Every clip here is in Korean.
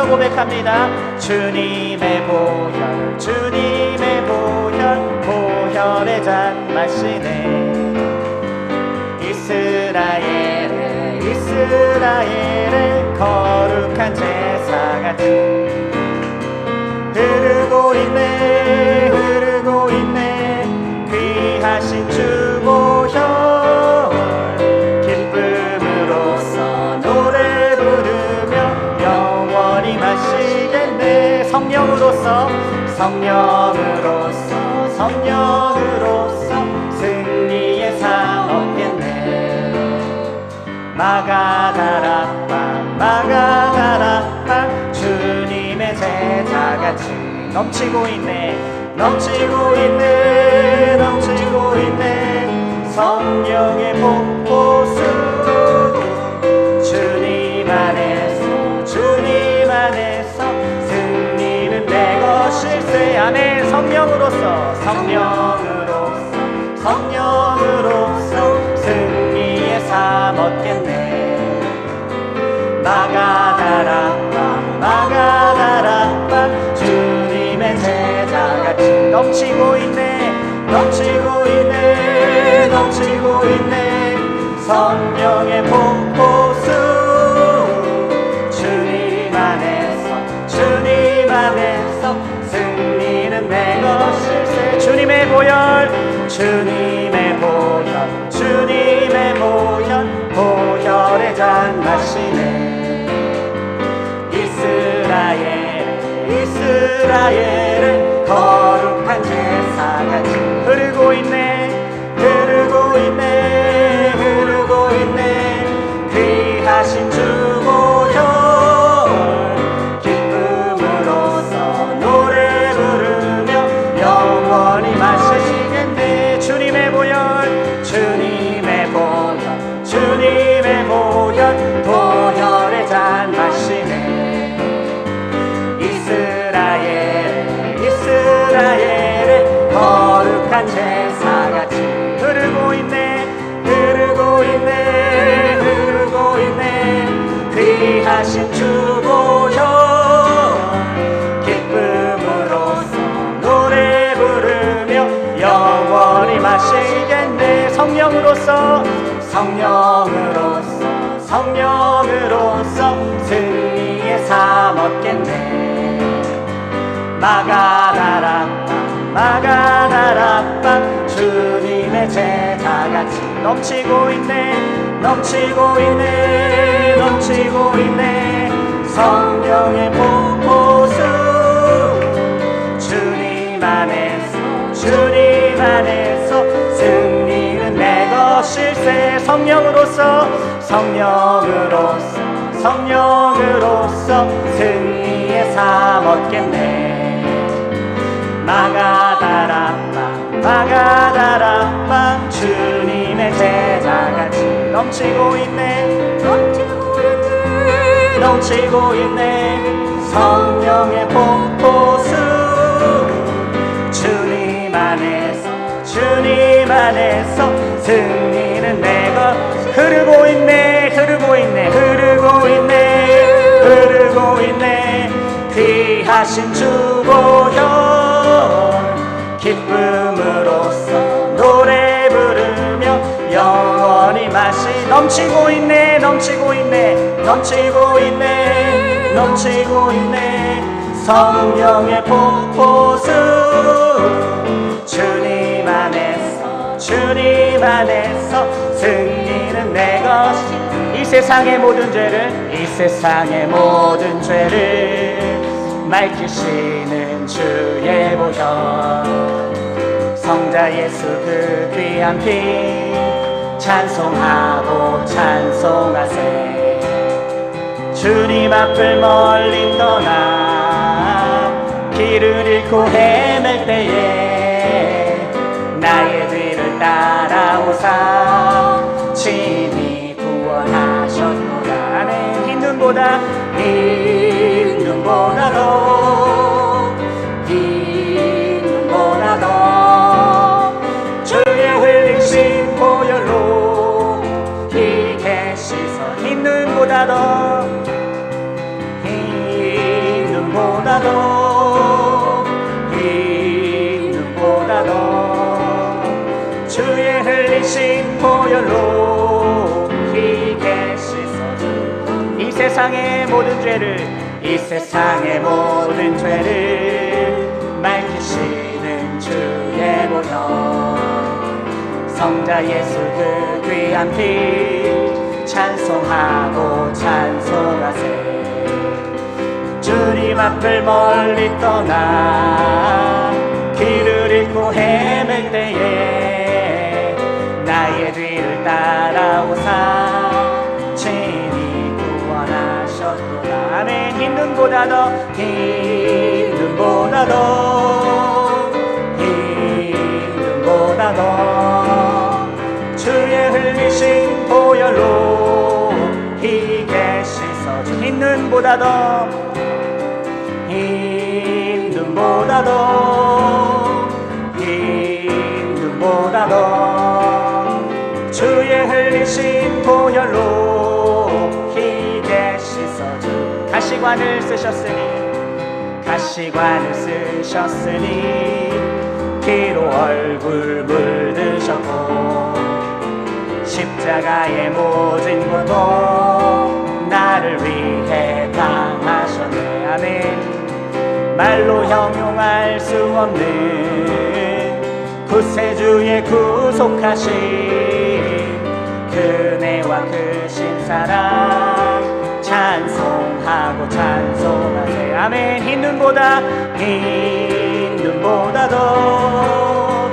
더 고백합니다. 주님의 보혈, 주님의 보혈, 보혈의 잔 마시네. 이스라엘의 거룩한 제사같이 흐르고 있네, 흐르고 있네. 귀하신 주 보혈, 기쁨으로써 노래 부르며 영원히 마시겠네. 성령으로서, 성령으로서, 성령으로서 승리의 삶 얻겠네. 마가다락방, 마가다락방, 주님의 제자같이 넘치고 있네, 넘치고 있네, 넘치고 있네. 성령의 폭포수, 주님 안에서, 주님 안에서 승리는 내 것일세. 아멘. 성령으로서, 성령으로서, 성령으로서 승리의 삶 얻겠네. 마가다락방, 마가다락방, 주님의 제자같이 넘치고 있네, 넘치고 있네, 넘치고 있네. 성령의 폭포수, 주님 안에서, 주님 안에서 승리는 내 것일세. 주님의 보혈, 주님의 보혈, 주님의 보혈, 보혈의 잔 마시네. 이스라엘의 거룩한 제사같이 흐르고 있네, 흐르고 있네, 흐르고 있네. 귀하신 주 보혈, 기쁨으로써 노래 부르며 영원히 마시겠네. 주님의 보혈, 주님의 보혈, 주님의 보혈, 보혈의 잔 마시네. 이스라엘의 거룩한 제사같이 흐르고 있네, 흐르고 있네, 흐르고 있네. 귀하신 주 보혈, 기쁨으로써 노래 부르며 영원히 마시겠네. 성령으로서, 성령으로서, 성령으로서 승리의 삶 얻겠네. 마가다락방, 마가다락방, 주님의 제자같이 넘치고 있네, 넘치고 있네, 넘치고 있네. 성령의 폭포수, 주님 안에서, 주님 안에서 승리는 내 것일세. 성령으로서, 성령으로서, 성령으로서 승리의 삶 얻겠네. 마가다락방, 마가다락방, 주님의 제자같이 넘치고 있네, 넘치고 있네, 넘치고 있네. 성령의 폭포수, 주님 안에서, 주님 안에서 승리는 내 것. 흐르고 있네, 흐르고 있네, 흐르고 있네, 흐르고 있네. 귀하신 주 보혈, 기쁨으로써 노래 부르며 영원히 마시. 넘치고 있네, 넘치고 있네, 넘치고 있네, 넘치고 있네. 성령의 폭포수, 주님 안에서, 주님 안에서 승리는 내 것이. 이 세상의 모든 죄를, 이 세상의 모든 죄를 맑히시는 주의 보혈, 성자 예수 그 귀한 피 찬송하고 찬송하세. 주님 앞을 멀리 떠나 길을 잃고 헤맬 때에 나의 뒤를 따라오사 친히 구원하셨노라. 나는 흰 눈보다, 흰 눈보다도, 흰 눈보다도 주의 흘리신 보혈로 희게 씻어. 흰 눈보다도, 흰 세상의 모든 죄를 이 세상의 모든 죄를 맑히시는 주의 보혈 성자 예수 그 귀한 피 찬송하고 찬송하세 주님 앞을 멀리 떠나 길을 잃고 헤맬 때에 나의 뒤를 따라오사 친히 구원하셨도다 아멘 힘든보다 더 힘든보다 더 주의 흘리신 보혈로 희게 씻어주 힘든보다 더 힘든보다 더 주의 흘리신 보혈로 희게 씻어주 가시관을 쓰셨으니 피로 얼굴 물드셨고 십자가의 모진 고통 나를 위해 당하셨네 아멘 말로 형용할 수 없는 구세주의 구속하신 그네와 크신 사랑 찬송하고 찬송하세 아멘 힘든보다 더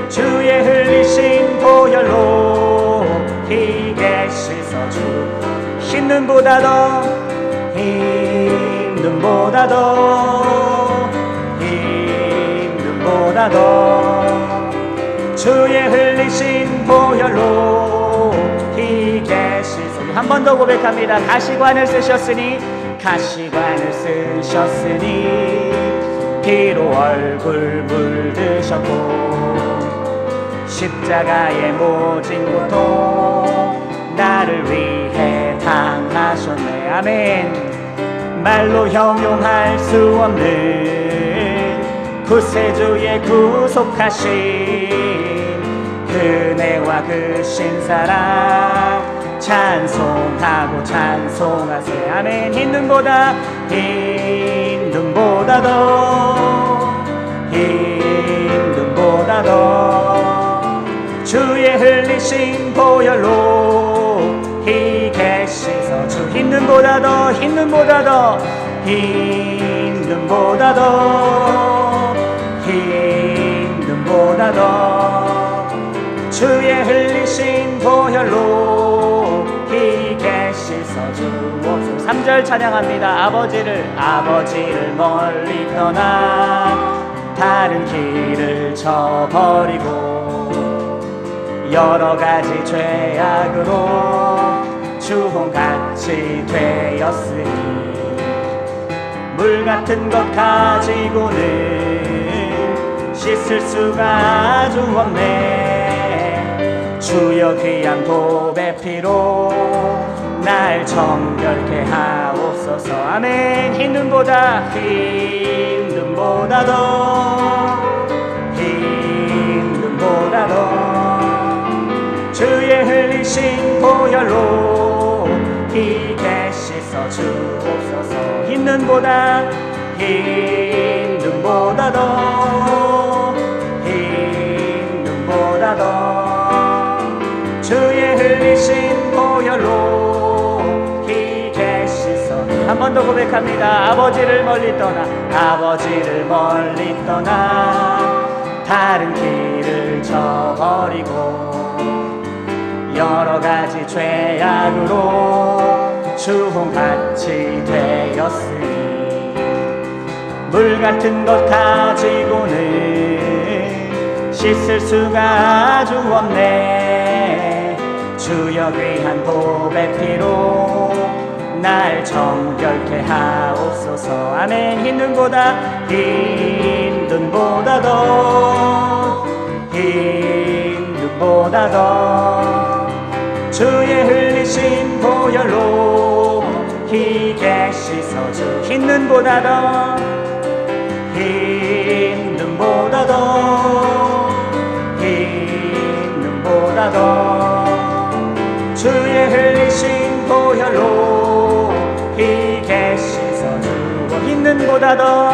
주의 흘리신 보혈로 희게 씻어주 힘든보다 더 주의 흘리신 보혈로 희게 씻어주 한 번 더 고백합니다 가시관을 쓰셨으니 피로 얼굴 물드셨고 십자가의 모진 고통 나를 위해 당하셨네 아멘 말로 형용할 수 없는 구세주의 구속하신 그네와 크신 사랑 찬송하고 찬송하세 아멘 힘든보다 더 주의 흘리신 보혈로 희게 씻어주 힘든보다 더 주의 흘리신 보혈로 희게 씻어주옵소서 3절 찬양합니다 아버지를 멀리 떠나 다른 길을 저버리고 여러가지 죄악으로 주홍같이 되었으니 물같은 것 가지고는 씻을 수가 아주 없네 주여 귀한 보배 피로 날 정결케 하옵소서 아멘 힘든보다 더 주의 흘리신 보혈로 희게 씻어주옵소서 힘든보다 더 주의 흘리신 보혈로 희게 씻어 한 번 더 고백합니다 아버지를 멀리 떠나 다른 길을 저버리고 여러가지 죄악으로 주홍같이 되었으니 물같은 것 가지고는 씻을 수가 아주 없네 주여 귀한 보배 피로 날 정결케 하옵소서 아멘 힘든보다 더 주의 흘리신 보혈로 희게 씻어주 힘든보다 더 보혈로 희게 씻어주어 있는 보다 더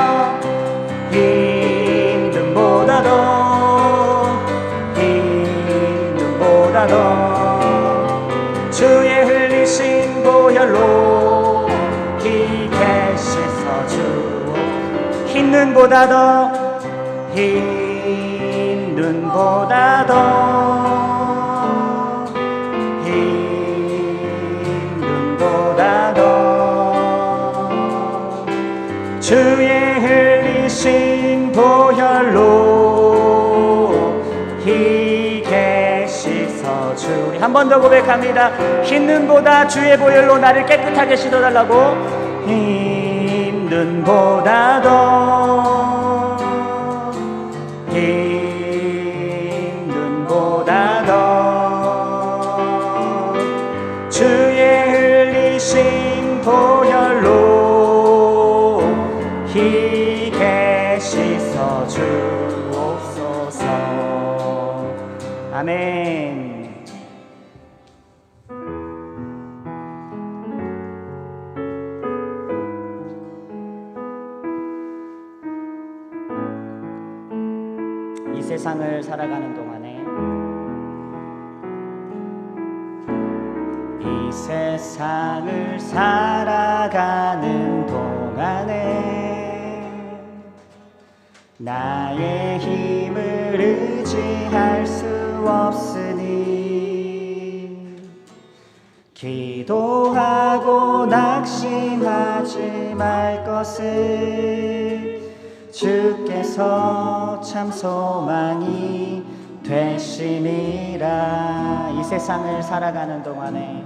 힘든 보다 더 힘든 보다 더 주의 흘리신 보혈로 희게 씻어주어 힘든 보다 더 힘든 보다 더 힘든 보다 더 주의 흘리신 보혈로 희게 씻어주리. 한 번 더 고백합니다. 힘든 보다 주의 보혈로 나를 깨끗하게 씻어달라고. 힘든 보다 더 힘든 보다 더 주의 흘리신 보혈로 희게 씻어주옵소서. 아멘. 이 세상을 살아가는 동안에 이 세상을 살아가는 동안에 나의 힘을 의지할 수 없으니 기도하고 낙심하지 말 것을 주께서 참 소망이 되심이라. 이 세상을 살아가는 동안에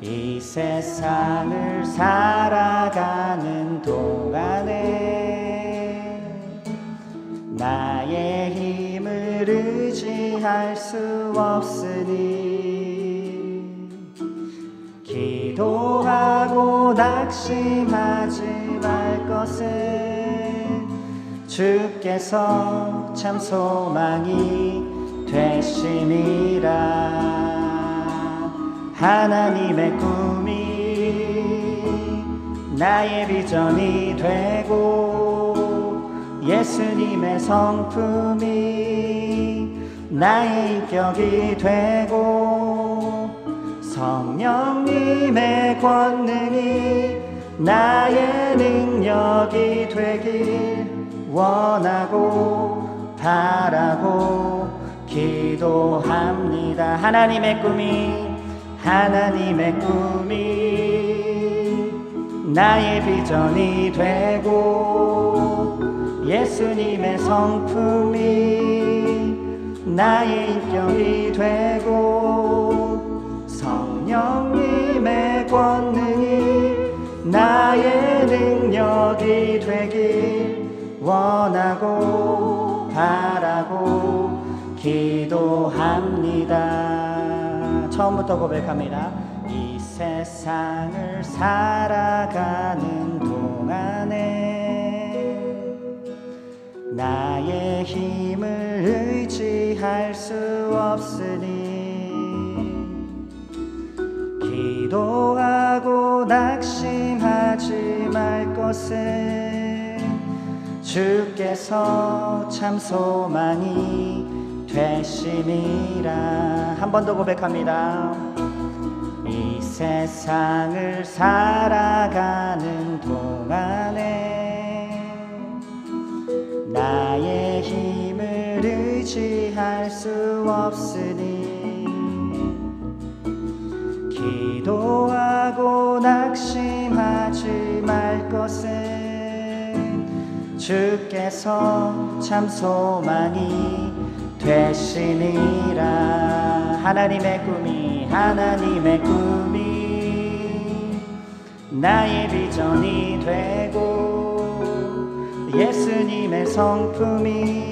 이 세상을 살아가는 동안에 나의 힘을 의지할 수 없으니 기도하고 낙심하지 말 것을 주께서 참 소망이 되심이라. 하나님의 꿈이 나의 비전이 되고 예수님의 성품이 나의 인격이 되고 성령님의 권능이 나의 능력이 되길 원하고 바라고 기도합니다. 하나님의 꿈이 나의 비전이 되고 예수님의 성품이 나의 인격이 되고 성령님의 권능이 나의 능력이 되길 원하고 바라고 기도합니다. 처음부터 고백합니다. 이 세상을 살아가는 동안에 나의 힘을 의지할 수 없으니 기도하고 낙심하지 말 것을 주께서 참 소망이 되심이라. 한 번 더 고백합니다. 이 세상을 살아가는 동안에 나의 힘을 의지할 수 없으니 기도하고 낙심하지 말 것을 주께서 참 소망이 되시니라. 하나님의 꿈이 나의 비전이 되고 예수님의 성품이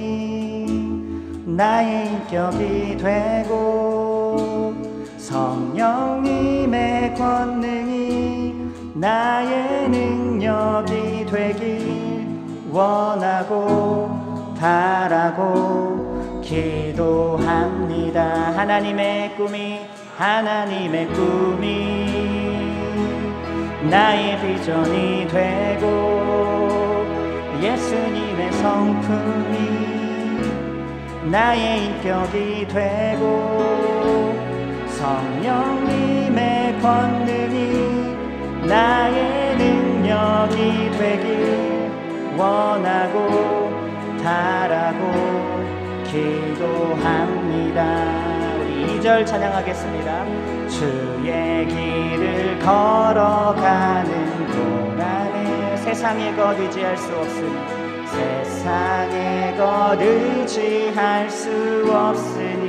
나의 인격이 되고 성령님의 권능이 나의 능력이 되길 원하고 바라고 기도합니다. 하나님의 꿈이 나의 비전이 되고 예수님의 성품이 나의 인격이 되고 성령님의 권능이 나의 능력이 되길 원하고 바라고 기도합니다. 우리 2절 찬양하겠습니다. 주의 길을 걸어가는 동안에 세상의 것 의지할 수 없으니 세상의 것 의지할 수 없으니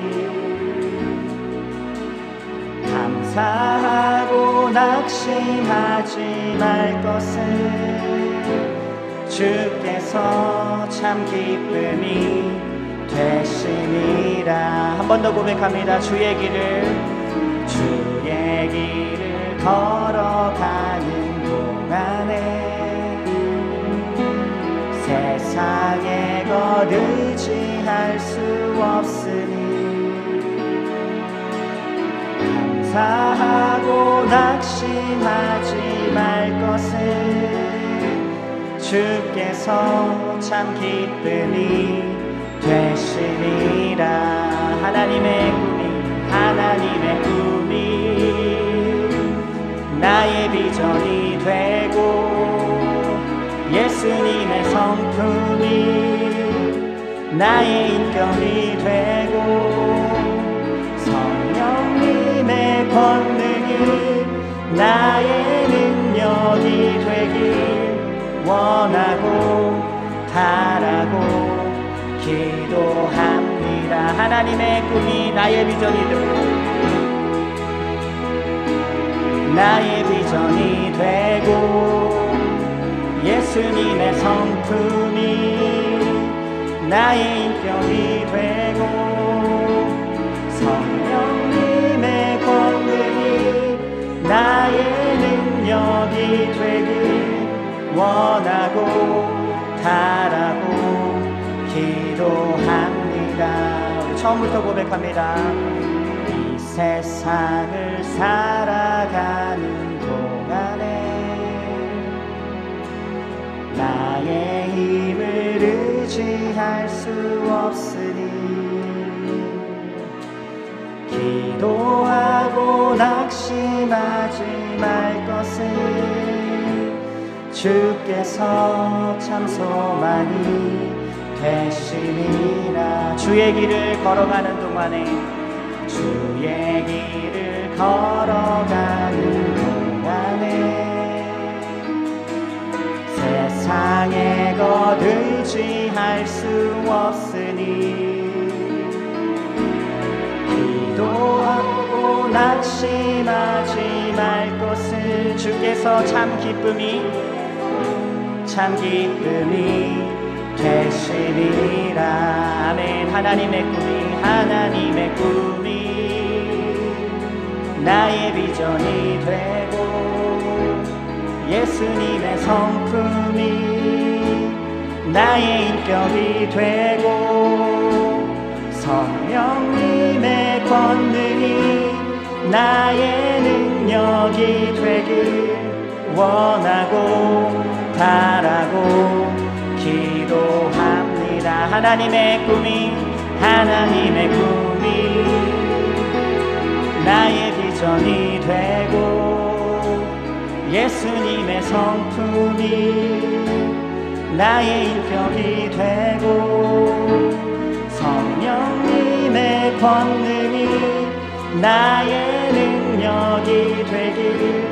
감사하고 낙심하지 말 것을 주께서 참 기쁨이 되시니라. 한 번 더 고백합니다. 주의 길을 걸어가는 동안에 세상의 것 의지할 수 없으니 감사하고 낙심하지 말 것을 주께서 참 기쁨이 되시니라. 하나님의 꿈이 나의 비전이 되고 예수님의 성품이 나의 인격이 되고 성령님의 권능이 나의 능력이 되길 원하고 바라고 기도합니다. 하나님의 꿈이 나의 비전이 되고 예수님의 성품이 나의 인격이 되고 성령님의 권능이 나의 능력이 되길 원하고 바라고 기도합니다. 우리 처음부터 고백합니다. 이 세상을 살아가는 동안에 나의 힘을 의지할 수 없으니 기도하고 낙심하지 말 것을 주께서 참 소망이 되시니라. 주의 길을 걸어가는 동안에 세상의 것 의지할 수 없으니 기도하고 낙심하지 말 것을 주께서 참 기쁨이 되시니라. 아멘. 하나님의 꿈이 나의 비전이 되고 예수님의 성품이 나의 인격이 되고 성령님의 권능이 나의 능력이 되길 원하고 바라고 기도합니다. 하나님의 꿈이 나의 비전이 되고 예수님의 성품이 나의 인격이 되고 성령님의 권능이 나의 능력이 되길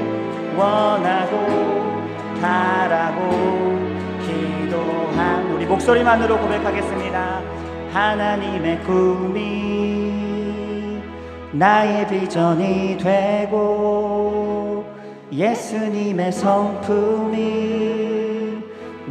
원하고 바라고 기도한 우리 목소리만으로 고백하겠습니다. 하나님의 꿈이 나의 비전이 되고 예수님의 성품이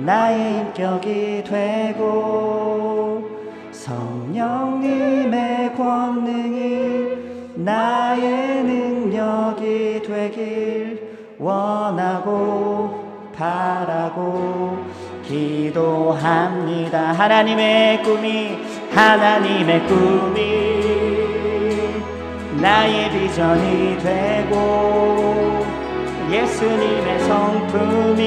나의 인격이 되고 성령님의 권능이 나의 능력이 되길 원하고 바라고 기도합니다. 하나님의 꿈이 나의 비전이 되고 예수님의 성품이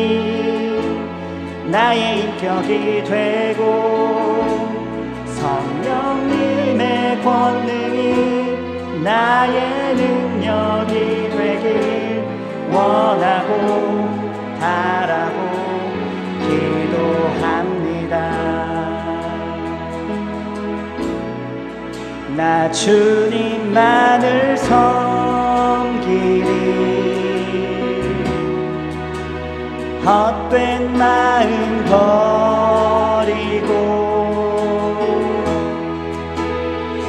나의 인격이 되고 성령님의 권능이 나의 능력이 되길 원하고 바라고 기도합니다. 나 주님만을 섬기리. 헛된 마음 버리고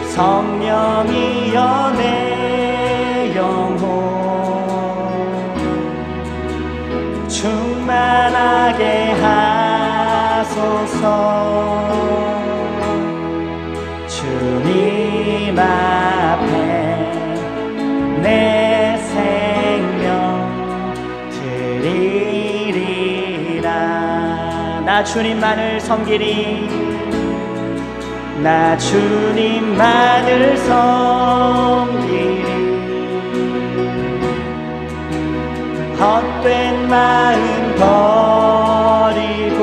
성령이여 내 영혼 충만하게 하소서. 주님 앞에 내 생명 드리리라. 나 주님만을 섬기리. 나 주님만을 섬기리. 헛된 마음 버리고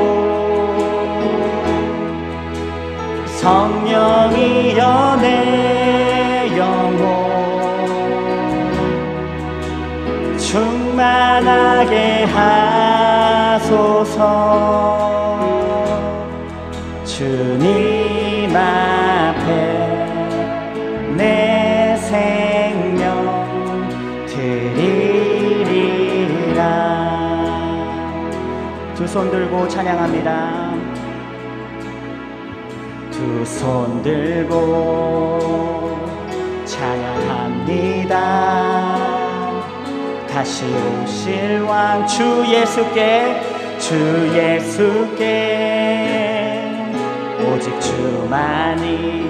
성령이여 내 영혼 충만하게 하소서. 주님 앞에 내 생명 드리리라. 두 손 들고 찬양합니다. 두 손 들고 찬양합니다. 다시 오실 왕 주 예수께 오직 주만이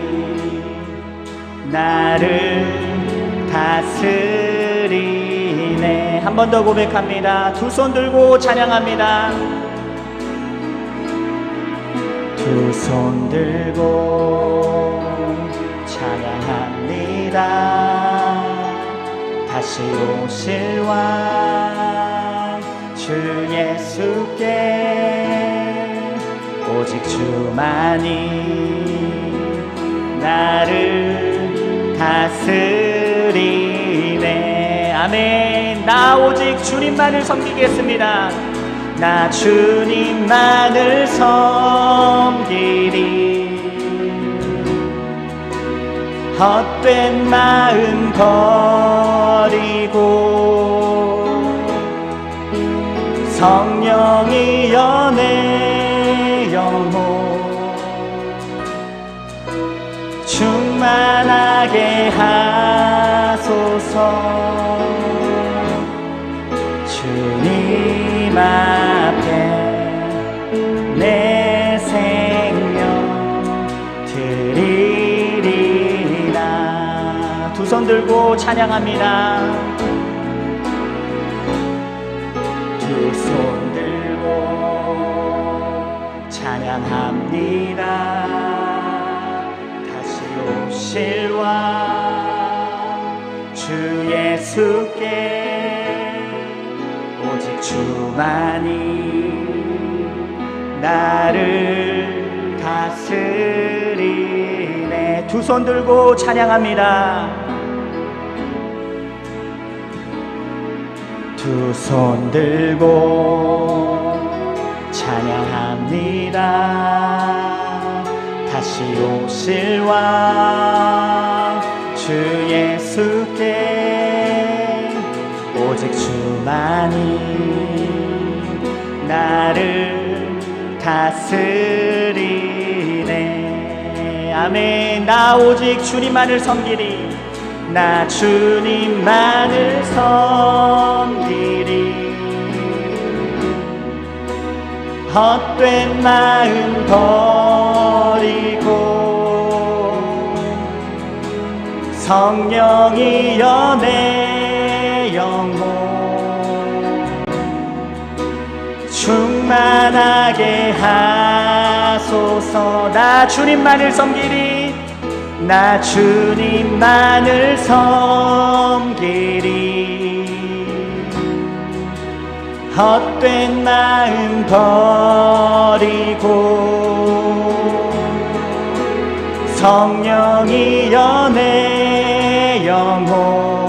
나를 다스리네. 한 번 더 고백합니다. 두 손 들고 찬양합니다. 두 손 들고 찬양합니다. 다시 오실 왕 주 예수께 오직 주만이 나를 다스리네. 아멘. 나 오직 주님만을 섬기겠습니다. 나 주님만을 섬기리. 헛된 마음 버리고 성령이여 내 영혼 충만하게 하소서. 주님 앞에 내 생명 드리리라. 두 손 들고 찬양합니다. 두 손 들고 찬양합니다. 다시 오실 왕 주 예수께 오직 주만이 나를 다스리네. 두 손 들고 찬양합니다. 두 손 들고 찬양합니다. 다시 오실 왕 주 예수께 오직 주만이 나를 다스리네. 아멘. 나 오직 주님만을 섬기리. 나 주님만을 섬기리. 헛된 마음 버리고 성령이여 내 영혼 충만하게 하소서. 나 주님만을 섬기리. 나 주님만을 섬기리. 헛된 마음 버리고 성령이여 내 영혼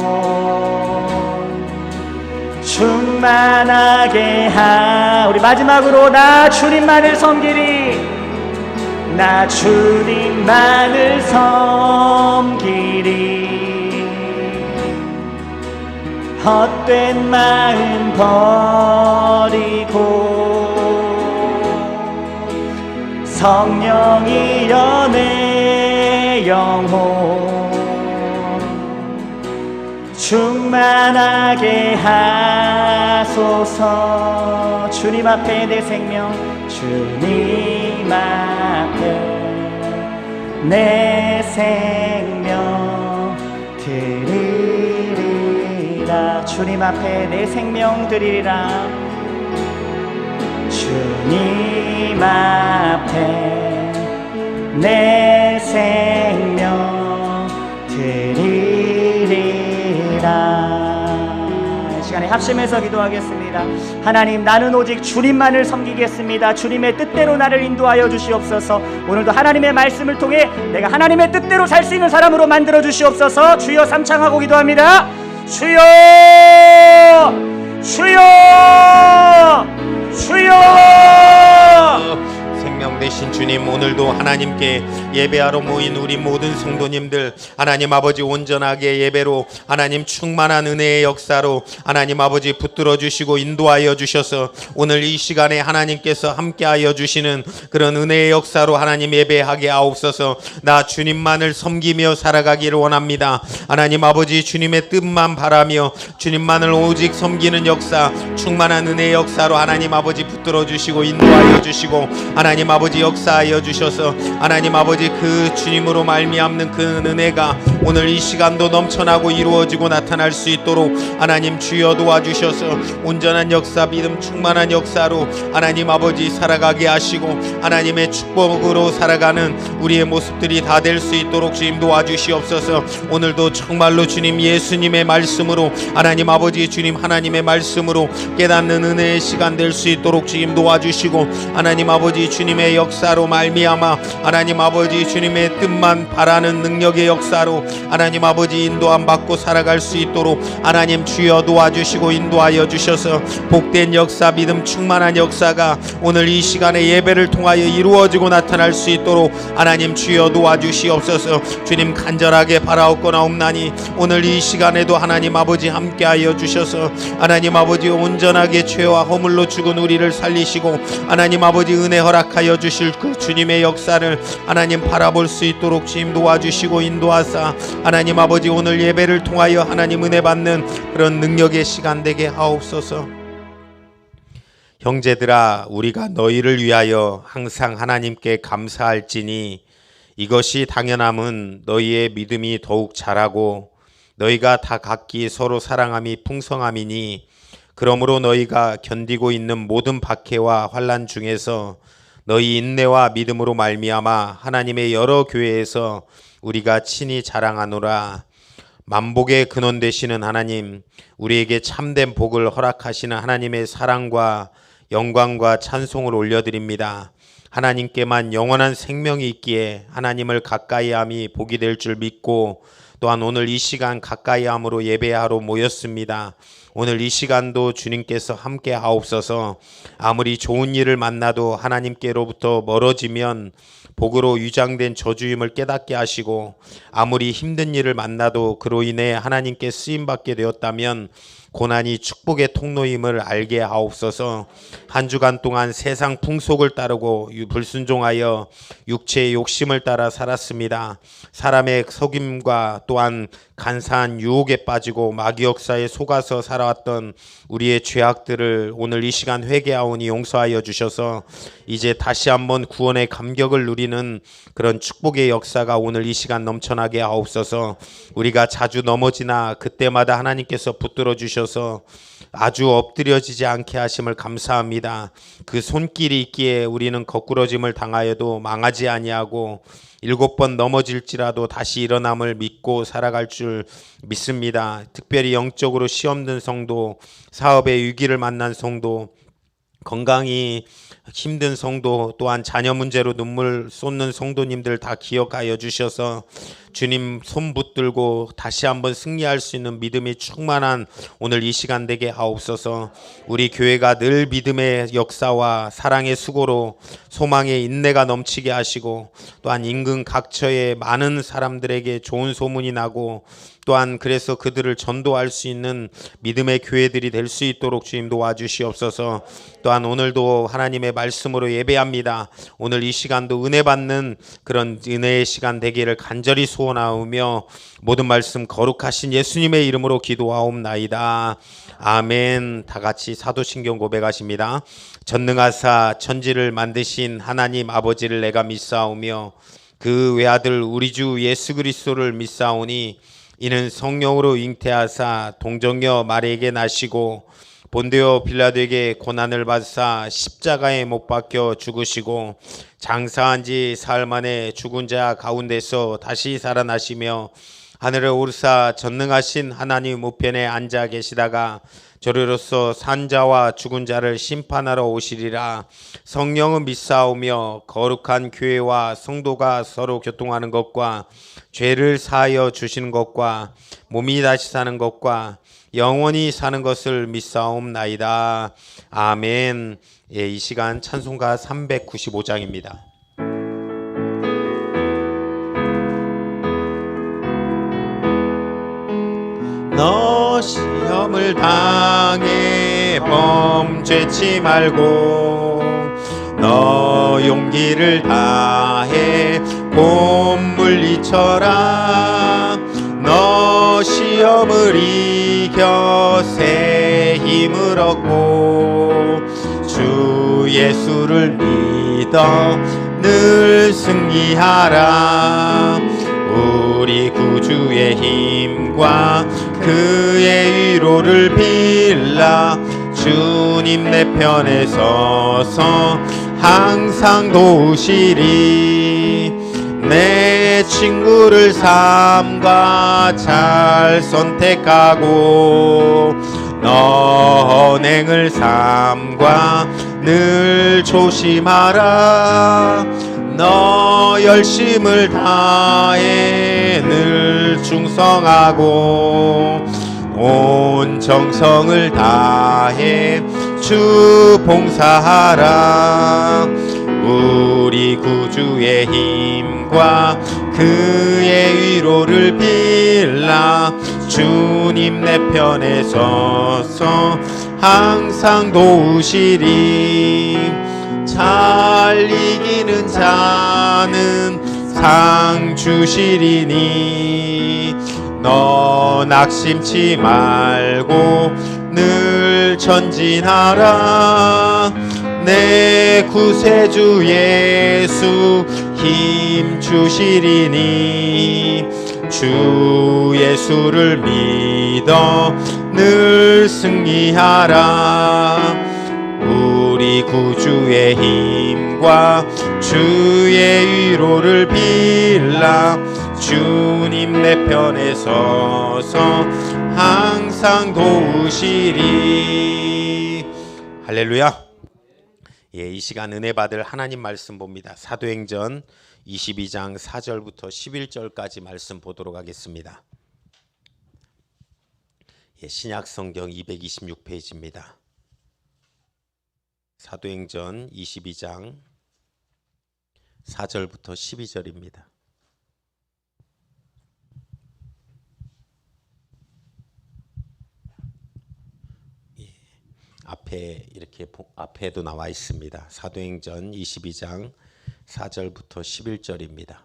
충만하게 우리 마지막으로 나 주님만을 섬기리 나 주님만을 섬기리 헛된 마음 버리고 성령이여 내 영혼 충만하게 하소서 주님 앞에 내 생명 주님 앞에 내 생명 드리리라 주님 앞에 내 생명 드리리라 주님 앞에 내 생명 드리리라 이 시간에 합심해서 기도하겠습니다. 하나님 나는 오직 주님만을 섬기겠습니다. 주님의 뜻대로 나를 인도하여 주시옵소서. 오늘도 하나님의 말씀을 통해 내가 하나님의 뜻대로 살 수 있는 사람으로 만들어 주시옵소서. 주여 삼창하고 기도합니다. 주여 주여 주여 생명 되신 주님 오늘도 하나님께 예배하러 모인 우리 모든 성도님들 하나님 아버지 온전하게 예배로 하나님 충만한 은혜의 역사로 하나님 아버지 붙들어 주시고 인도하여 주셔서 오늘 이 시간에 하나님께서 함께하여 주시는 그런 은혜의 역사로 하나님 예배하게 하옵소서. 나 주님만을 섬기며 살아가기를 원합니다. 하나님 아버지 주님의 뜻만 바라며 주님만을 오직 섬기는 역사 충만한 은혜의 역사로 하나님 아버지 붙들어 주시고 인도하여 주시고 하나님 아버지 역사하여 주셔서 하나님 아버지 그 주님으로 말미암는 그 은혜가 오늘 이 시간도 넘쳐나고 이루어지고 나타날 수 있도록 하나님 주여 도와주셔서 온전한 역사 믿음 충만한 역사로 하나님 아버지 살아가게 하시고 하나님의 축복으로 살아가는 우리의 모습들이 다 될 수 있도록 주님 도와주시옵소서. 오늘도 정말로 주님 예수님의 말씀으로 하나님 아버지 주님 하나님의 말씀으로 깨닫는 은혜의 시간 될 수 있도록 주님 도와주시고 하나님 아버지 주님의 역사로 말미암아 하나님 아버지 주님의 뜻만 바라는 능력의 역사로 하나님 아버지 인도함 받고 살아갈 수 있도록 하나님 주여 도와주시고 인도하여 주셔서 복된 역사 믿음 충만한 역사가 오늘 이 시간에 예배를 통하여 이루어지고 나타날 수 있도록 하나님 주여 도와주시옵소서. 주님 간절하게 바라옵고나옵나니 오늘 이 시간에도 하나님 아버지 함께하여 주셔서 하나님 아버지 온전하게 죄와 허물로 죽은 우리를 살리시고 하나님 아버지 은혜 허락하여 주실 그 주님의 역사를 하나님 바라볼 수 있도록 주님 도와주시고 인도하사 하나님 아버지 오늘 예배를 통하여 하나님 은혜 받는 그런 능력의 시간 되게 하옵소서. 형제들아 우리가 너희를 위하여 항상 하나님께 감사할지니 이것이 당연함은 너희의 믿음이 더욱 자라고 너희가 다 각기 서로 사랑함이 풍성함이니 그러므로 너희가 견디고 있는 모든 박해와 환난 중에서 너희 인내와 믿음으로 말미암아 하나님의 여러 교회에서 우리가 친히 자랑하노라. 만복의 근원 되시는 하나님 우리에게 참된 복을 허락하시는 하나님의 사랑과 영광과 찬송을 올려드립니다. 하나님께만 영원한 생명이 있기에 하나님을 가까이함이 복이 될 줄 믿고 또한 오늘 이 시간 가까이함으로 예배하러 모였습니다. 오늘 이 시간도 주님께서 함께 하옵소서. 아무리 좋은 일을 만나도 하나님께로부터 멀어지면 복으로 위장된 저주임을 깨닫게 하시고 아무리 힘든 일을 만나도 그로 인해 하나님께 쓰임받게 되었다면 고난이 축복의 통로임을 알게 하옵소서. 한 주간 동안 세상 풍속을 따르고 불순종하여 육체의 욕심을 따라 살았습니다. 사람의 속임과 또한 간사한 유혹에 빠지고 마귀 역사에 속아서 살아왔던 우리의 죄악들을 오늘 이 시간 회개하오니 용서하여 주셔서 이제 다시 한번 구원의 감격을 누리는 그런 축복의 역사가 오늘 이 시간 넘쳐나게 하옵소서. 우리가 자주 넘어지나 그때마다 하나님께서 붙들어 주셔서 주셔서 아주 엎드려지지 않게 하심을 감사합니다. 그 손길이 있기에 우리는 거꾸러짐을 당하여도 망하지 아니하고 7번 넘어질지라도 다시 일어남을 믿고 살아갈 줄 믿습니다. 특별히 영적으로 시험 든 성도, 사업의 위기를 만난 성도, 건강이 힘든 성도, 또한 자녀 문제로 눈물 쏟는 성도님들 다 기억하여 주셔서 주님 손 붙들고 다시 한번 승리할 수 있는 믿음이 충만한 오늘 이 시간 되게 하옵소서. 우리 교회가 늘 믿음의 역사와 사랑의 수고로 소망의 인내가 넘치게 하시고, 또한 인근 각처에 많은 사람들에게 좋은 소문이 나고, 또한 그래서 그들을 전도할 수 있는 믿음의 교회들이 될 수 있도록 주님 도와주시옵소서. 또한 오늘도 하나님의 말씀으로 예배합니다. 오늘 이 시간도 은혜 받는 그런 은혜의 시간 되기를 간절히 소원하오며 모든 말씀 거룩하신 예수님의 이름으로 기도하옵나이다. 아멘. 다 같이 사도신경 고백하십니다. 전능하사 천지를 만드신 하나님 아버지를 내가 믿사오며 그 외아들 우리 주 예수 그리스도를 믿사오니 이는 성령으로 잉태하사 동정녀 마리에게 나시고 본디오 빌라도에게 고난을 받사 십자가에 못 박혀 죽으시고 장사한 지 사흘 만에 죽은 자 가운데서 다시 살아나시며 하늘에 오르사 전능하신 하나님 우편에 앉아 계시다가 저리로서 산자와 죽은 자를 심판하러 오시리라. 성령은 믿사오며 거룩한 교회와 성도가 서로 교통하는 것과 죄를 사하여 주시는 것과 몸이 다시 사는 것과 영원히 사는 것을 믿사옵나이다. 아멘. 예, 이 시간 찬송가 395장입니다. 너 시험을 당해 범죄치 말고 너 용기를 다해 곧 물리쳐라. 너 시험을 이겨 새 힘을 얻고 주 예수를 믿어 늘 승리하라. 우리 구주의 힘과 그의 위로를 빌라. 주님 내 편에 서서 항상 도우시리. 내 친구를 삼가 잘 선택하고 너 언행을 삼가 늘 조심하라. 너 열심을 다해 늘 충성하고 온 정성을 다해 주 봉사하라. 우리 구주의 힘과 그의 위로를 빌라. 주님 내 편에 서서 항상 도우시리. 잘 이기는 자는 상 주시리니 너 낙심치 말고 늘 전진하라. 내 구세주 예수 힘 주시리니 주 예수를 믿어 늘 승리하라. 우리 구주의 힘과 주의 위로를 빌라. 주님 내 편에 서서 항상 도우시리. 할렐루야. 예, 이 시간 은혜 받을 하나님 말씀 봅니다. 사도행전 22장 4절부터 11절까지 말씀 보도록 하겠습니다. 예, 신약 성경 226페이지입니다. 사도행전 22장 4절부터 12절입니다. 앞에 이렇게 앞에도 나와 있습니다. 사도행전 22장 4절부터 11절입니다.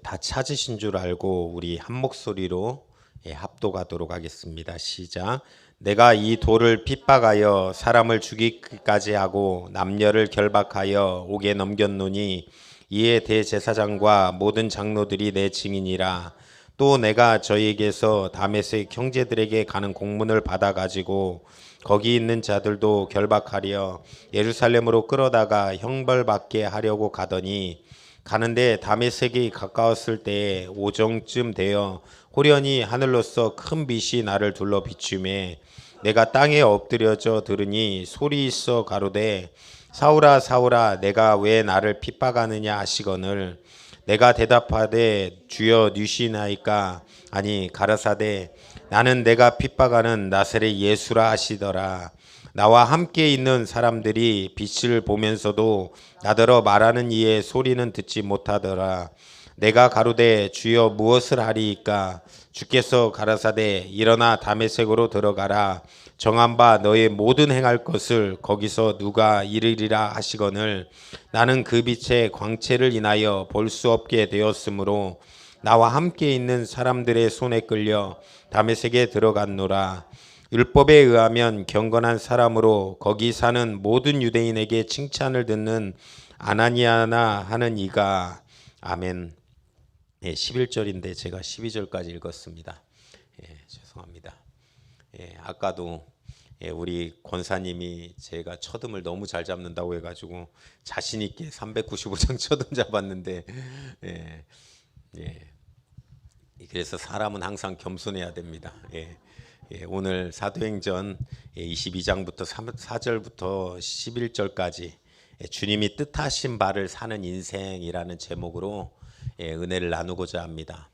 다 찾으신 줄 알고 우리 한 목소리로 합독하도록 하겠습니다. 시작. 내가 이 돌을 핍박하여 사람을 죽이기까지 하고 남녀를 결박하여 옥에 넘겼노니 이에 대제사장과 모든 장로들이 내 증인이라. 또 내가 저에게서 다메섹 형제들에게 가는 공문을 받아 가지고 거기 있는 자들도 결박하려 예루살렘으로 끌어다가 형벌받게 하려고 가더니 가는데 다메섹이 가까웠을 때에 오정쯤 되어 호련히 하늘로서 큰 빛이 나를 둘러 비추매 내가 땅에 엎드려져 들으니 소리 있어 가로되 사울아 사울아 내가 왜 나를 핍박하느냐 하시거늘 내가 대답하되 주여 누시나이까 아니 가라사대 나는 내가 핍박하는 나사렛 예수라 하시더라. 나와 함께 있는 사람들이 빛을 보면서도 나더러 말하는 이의 소리는 듣지 못하더라. 내가 가로되 주여 무엇을 하리이까 주께서 가라사대 일어나 다메섹으로 들어가라. 정한 바 너의 모든 행할 것을 거기서 누가 이르리라 하시거늘 나는 그 빛의 광채를 인하여 볼 수 없게 되었으므로 나와 함께 있는 사람들의 손에 끌려 다메섹에 들어갔노라. 율법에 의하면 경건한 사람으로 거기 사는 모든 유대인에게 칭찬을 듣는 아나니아나 하는 이가 아멘. 11절인데 제가 12절까지 읽었습니다. 죄송합니다. 아까도 우리 권사님이 제가 첫음을 너무 잘 잡는다고 해가지고 자신 있게 395장 첫음 잡았는데 그래서 사람은 항상 겸손해야 됩니다. 오늘 사도행전 22장부터 4절부터 11절까지 주님이 뜻하신 바를 사는 인생이라는 제목으로 은혜를 나누고자 합니다.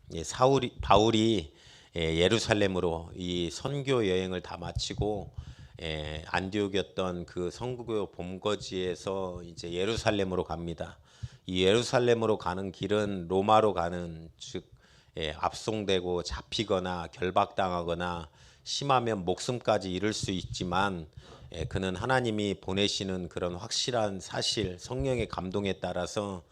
바울이 예루살렘으로 이 선교 여행을 다 마치고 안디옥이었던 그 선교 본거지에서 이제 예루살렘으로 갑니다. 이 예루살렘으로 가는 길은 로마로 가는 즉 압송되고 잡히거나 결박당하거나 심하면 목숨까지 잃을 수 있지만 그는 하나님이 보내시는 그런 확실한 사실 성령의 감동에 따라서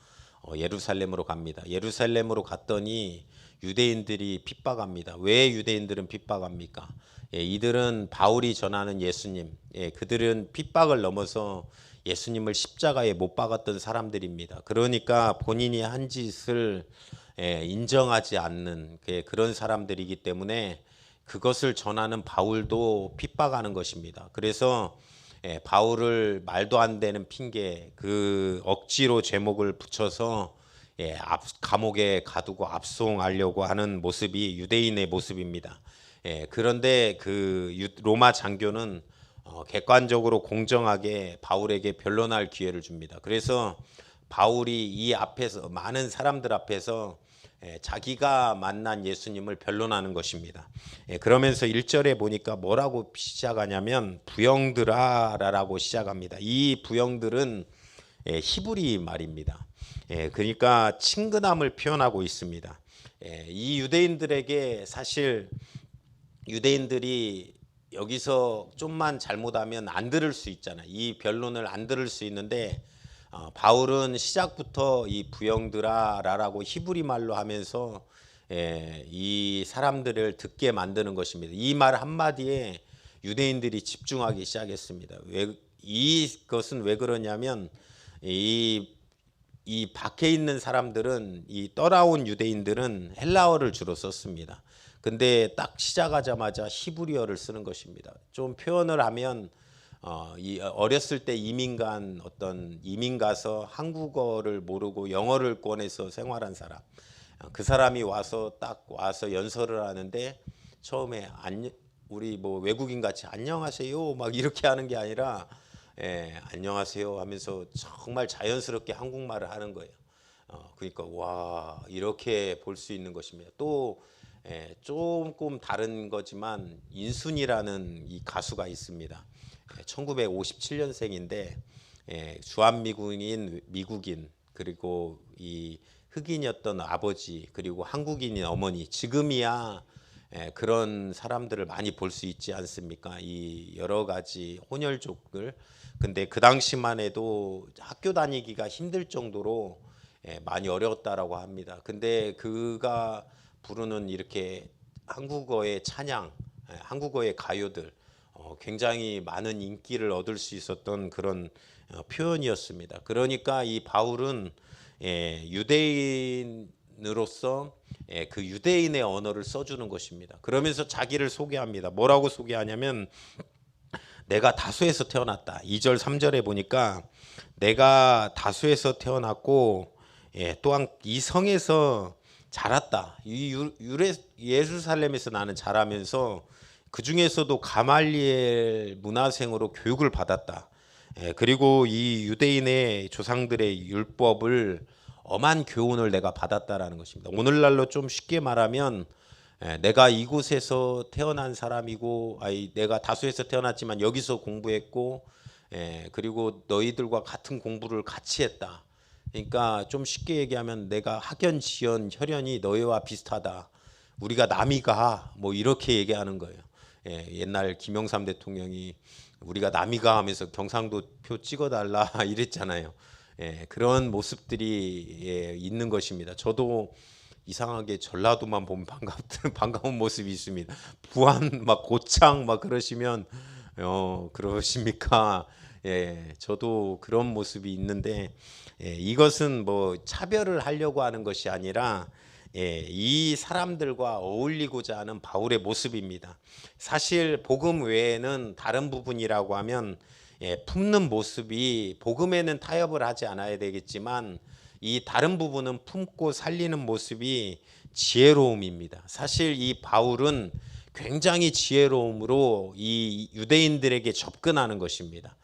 예루살렘으로 갑니다. 예루살렘으로 갔더니 유대인들이 핍박합니다. 왜 유대인들은 핍박합니까? 이들은 바울이 전하는 예수님, 그들은 핍박을 넘어서 예수님을 십자가에 못 박았던 사람들입니다. 그러니까 본인이 한 짓을 인정하지 않는 그런 사람들이기 때문에 그것을 전하는 바울도 핍박하는 것입니다. 그래서 바울을 말도 안 되는 핑계, 그 억지로 제목을 붙여서 감옥에 가두고 압송하려고 하는 모습이 유대인의 모습입니다. 그런데 그 로마 장교는 객관적으로 공정하게 바울에게 변론할 기회를 줍니다. 그래서 바울이 이 앞에서 많은 사람들 앞에서 자기가 만난 예수님을 변론하는 것입니다. 그러면서 1절에 보니까 뭐라고 시작하냐면 부형들아라고 시작합니다. 이 부형들은 히브리 말입니다. 그러니까 친근함을 표현하고 있습니다. 이 유대인들에게 사실 유대인들이 여기서 좀만 잘못하면 안 들을 수 있잖아요. 이 변론을 안 들을 수 있는데 바울은 시작부터 이 부형들아라고 히브리 말로 하면서 이 사람들을 듣게 만드는 것입니다. 이 말 한마디에 유대인들이 집중하기 시작했습니다. 이것은 왜 그러냐면 이 밖에 있는 사람들은 이 떠나온 유대인들은 헬라어를 주로 썼습니다. 근데 딱 시작하자마자 히브리어를 쓰는 것입니다. 좀 표현을 하면 어렸을 때 이민 가서 한국어를 모르고 영어를 권해서 생활한 사람, 그 사람이 와서 연설을 하는데 처음에 우리 뭐 외국인 같이 안녕하세요 막 이렇게 하는 게 아니라 안녕하세요 하면서 정말 자연스럽게 한국말을 하는 거예요. 그러니까 와, 이렇게 볼 수 있는 것입니다. 또 조금 다른 거지만 인순이라는 이 가수가 있습니다. 1957년생인데 주한미군인 미국인 그리고 이 흑인이었던 아버지 그리고 한국인인 어머니, 지금이야 그런 사람들을 많이 볼 수 있지 않습니까? 이 여러 가지 혼혈족들. 근데 그 당시만 해도 학교 다니기가 힘들 정도로 많이 어려웠다라고 합니다. 근데 그가 부르는 이렇게 한국어의 찬양, 한국어의 가요들 굉장히 많은 인기를 얻을 수 있었던 그런 표현이었습니다. 그러니까 이 바울은 유대인을 유대인으로서 그 유대인의 언어를 써주는 것입니다. 그러면서 자기를 소개합니다. 뭐라고 소개하냐면 내가 다수에서 태어났다. 2절 3절에 보니까 내가 다수에서 태어났고 또한 이 성에서 자랐다. 예루살렘에서 나는 자라면서 그 중에서도 가말리엘 문화생으로 교육을 받았다. 그리고 이 유대인의 조상들의 율법을 엄한 교훈을 내가 받았다라는 것입니다. 오늘날로 좀 쉽게 말하면 내가 이곳에서 태어난 사람이고, 내가 다수에서 태어났지만 여기서 공부했고, 그리고 너희들과 같은 공부를 같이 했다. 그러니까 좀 쉽게 얘기하면 내가 학연, 지연, 혈연이 너희와 비슷하다. 우리가 남이가 뭐 이렇게 얘기하는 거예요. 옛날 김영삼 대통령이 우리가 남이가 하면서 경상도 표 찍어달라 이랬잖아요. 그런 모습들이 있는 것입니다. 저도 이상하게 전라도만 보면 반가운 모습이 있습니다. 부안 막 고창 막 그러시면 그러십니까? 저도 그런 모습이 있는데 이것은 뭐 차별을 하려고 하는 것이 아니라 이 사람들과 어울리고자 하는 바울의 모습입니다. 사실 복음 외에는 다른 부분이라고 하면 품는 모습이 복음에는 타협을 하지 않아야 되겠지만 이 다른 부분은 품고 살리는 모습이 지혜로움입니다. 사실 이 바울은 굉장히 지혜로움으로 이 유대인들에게 접근하는 것입니다.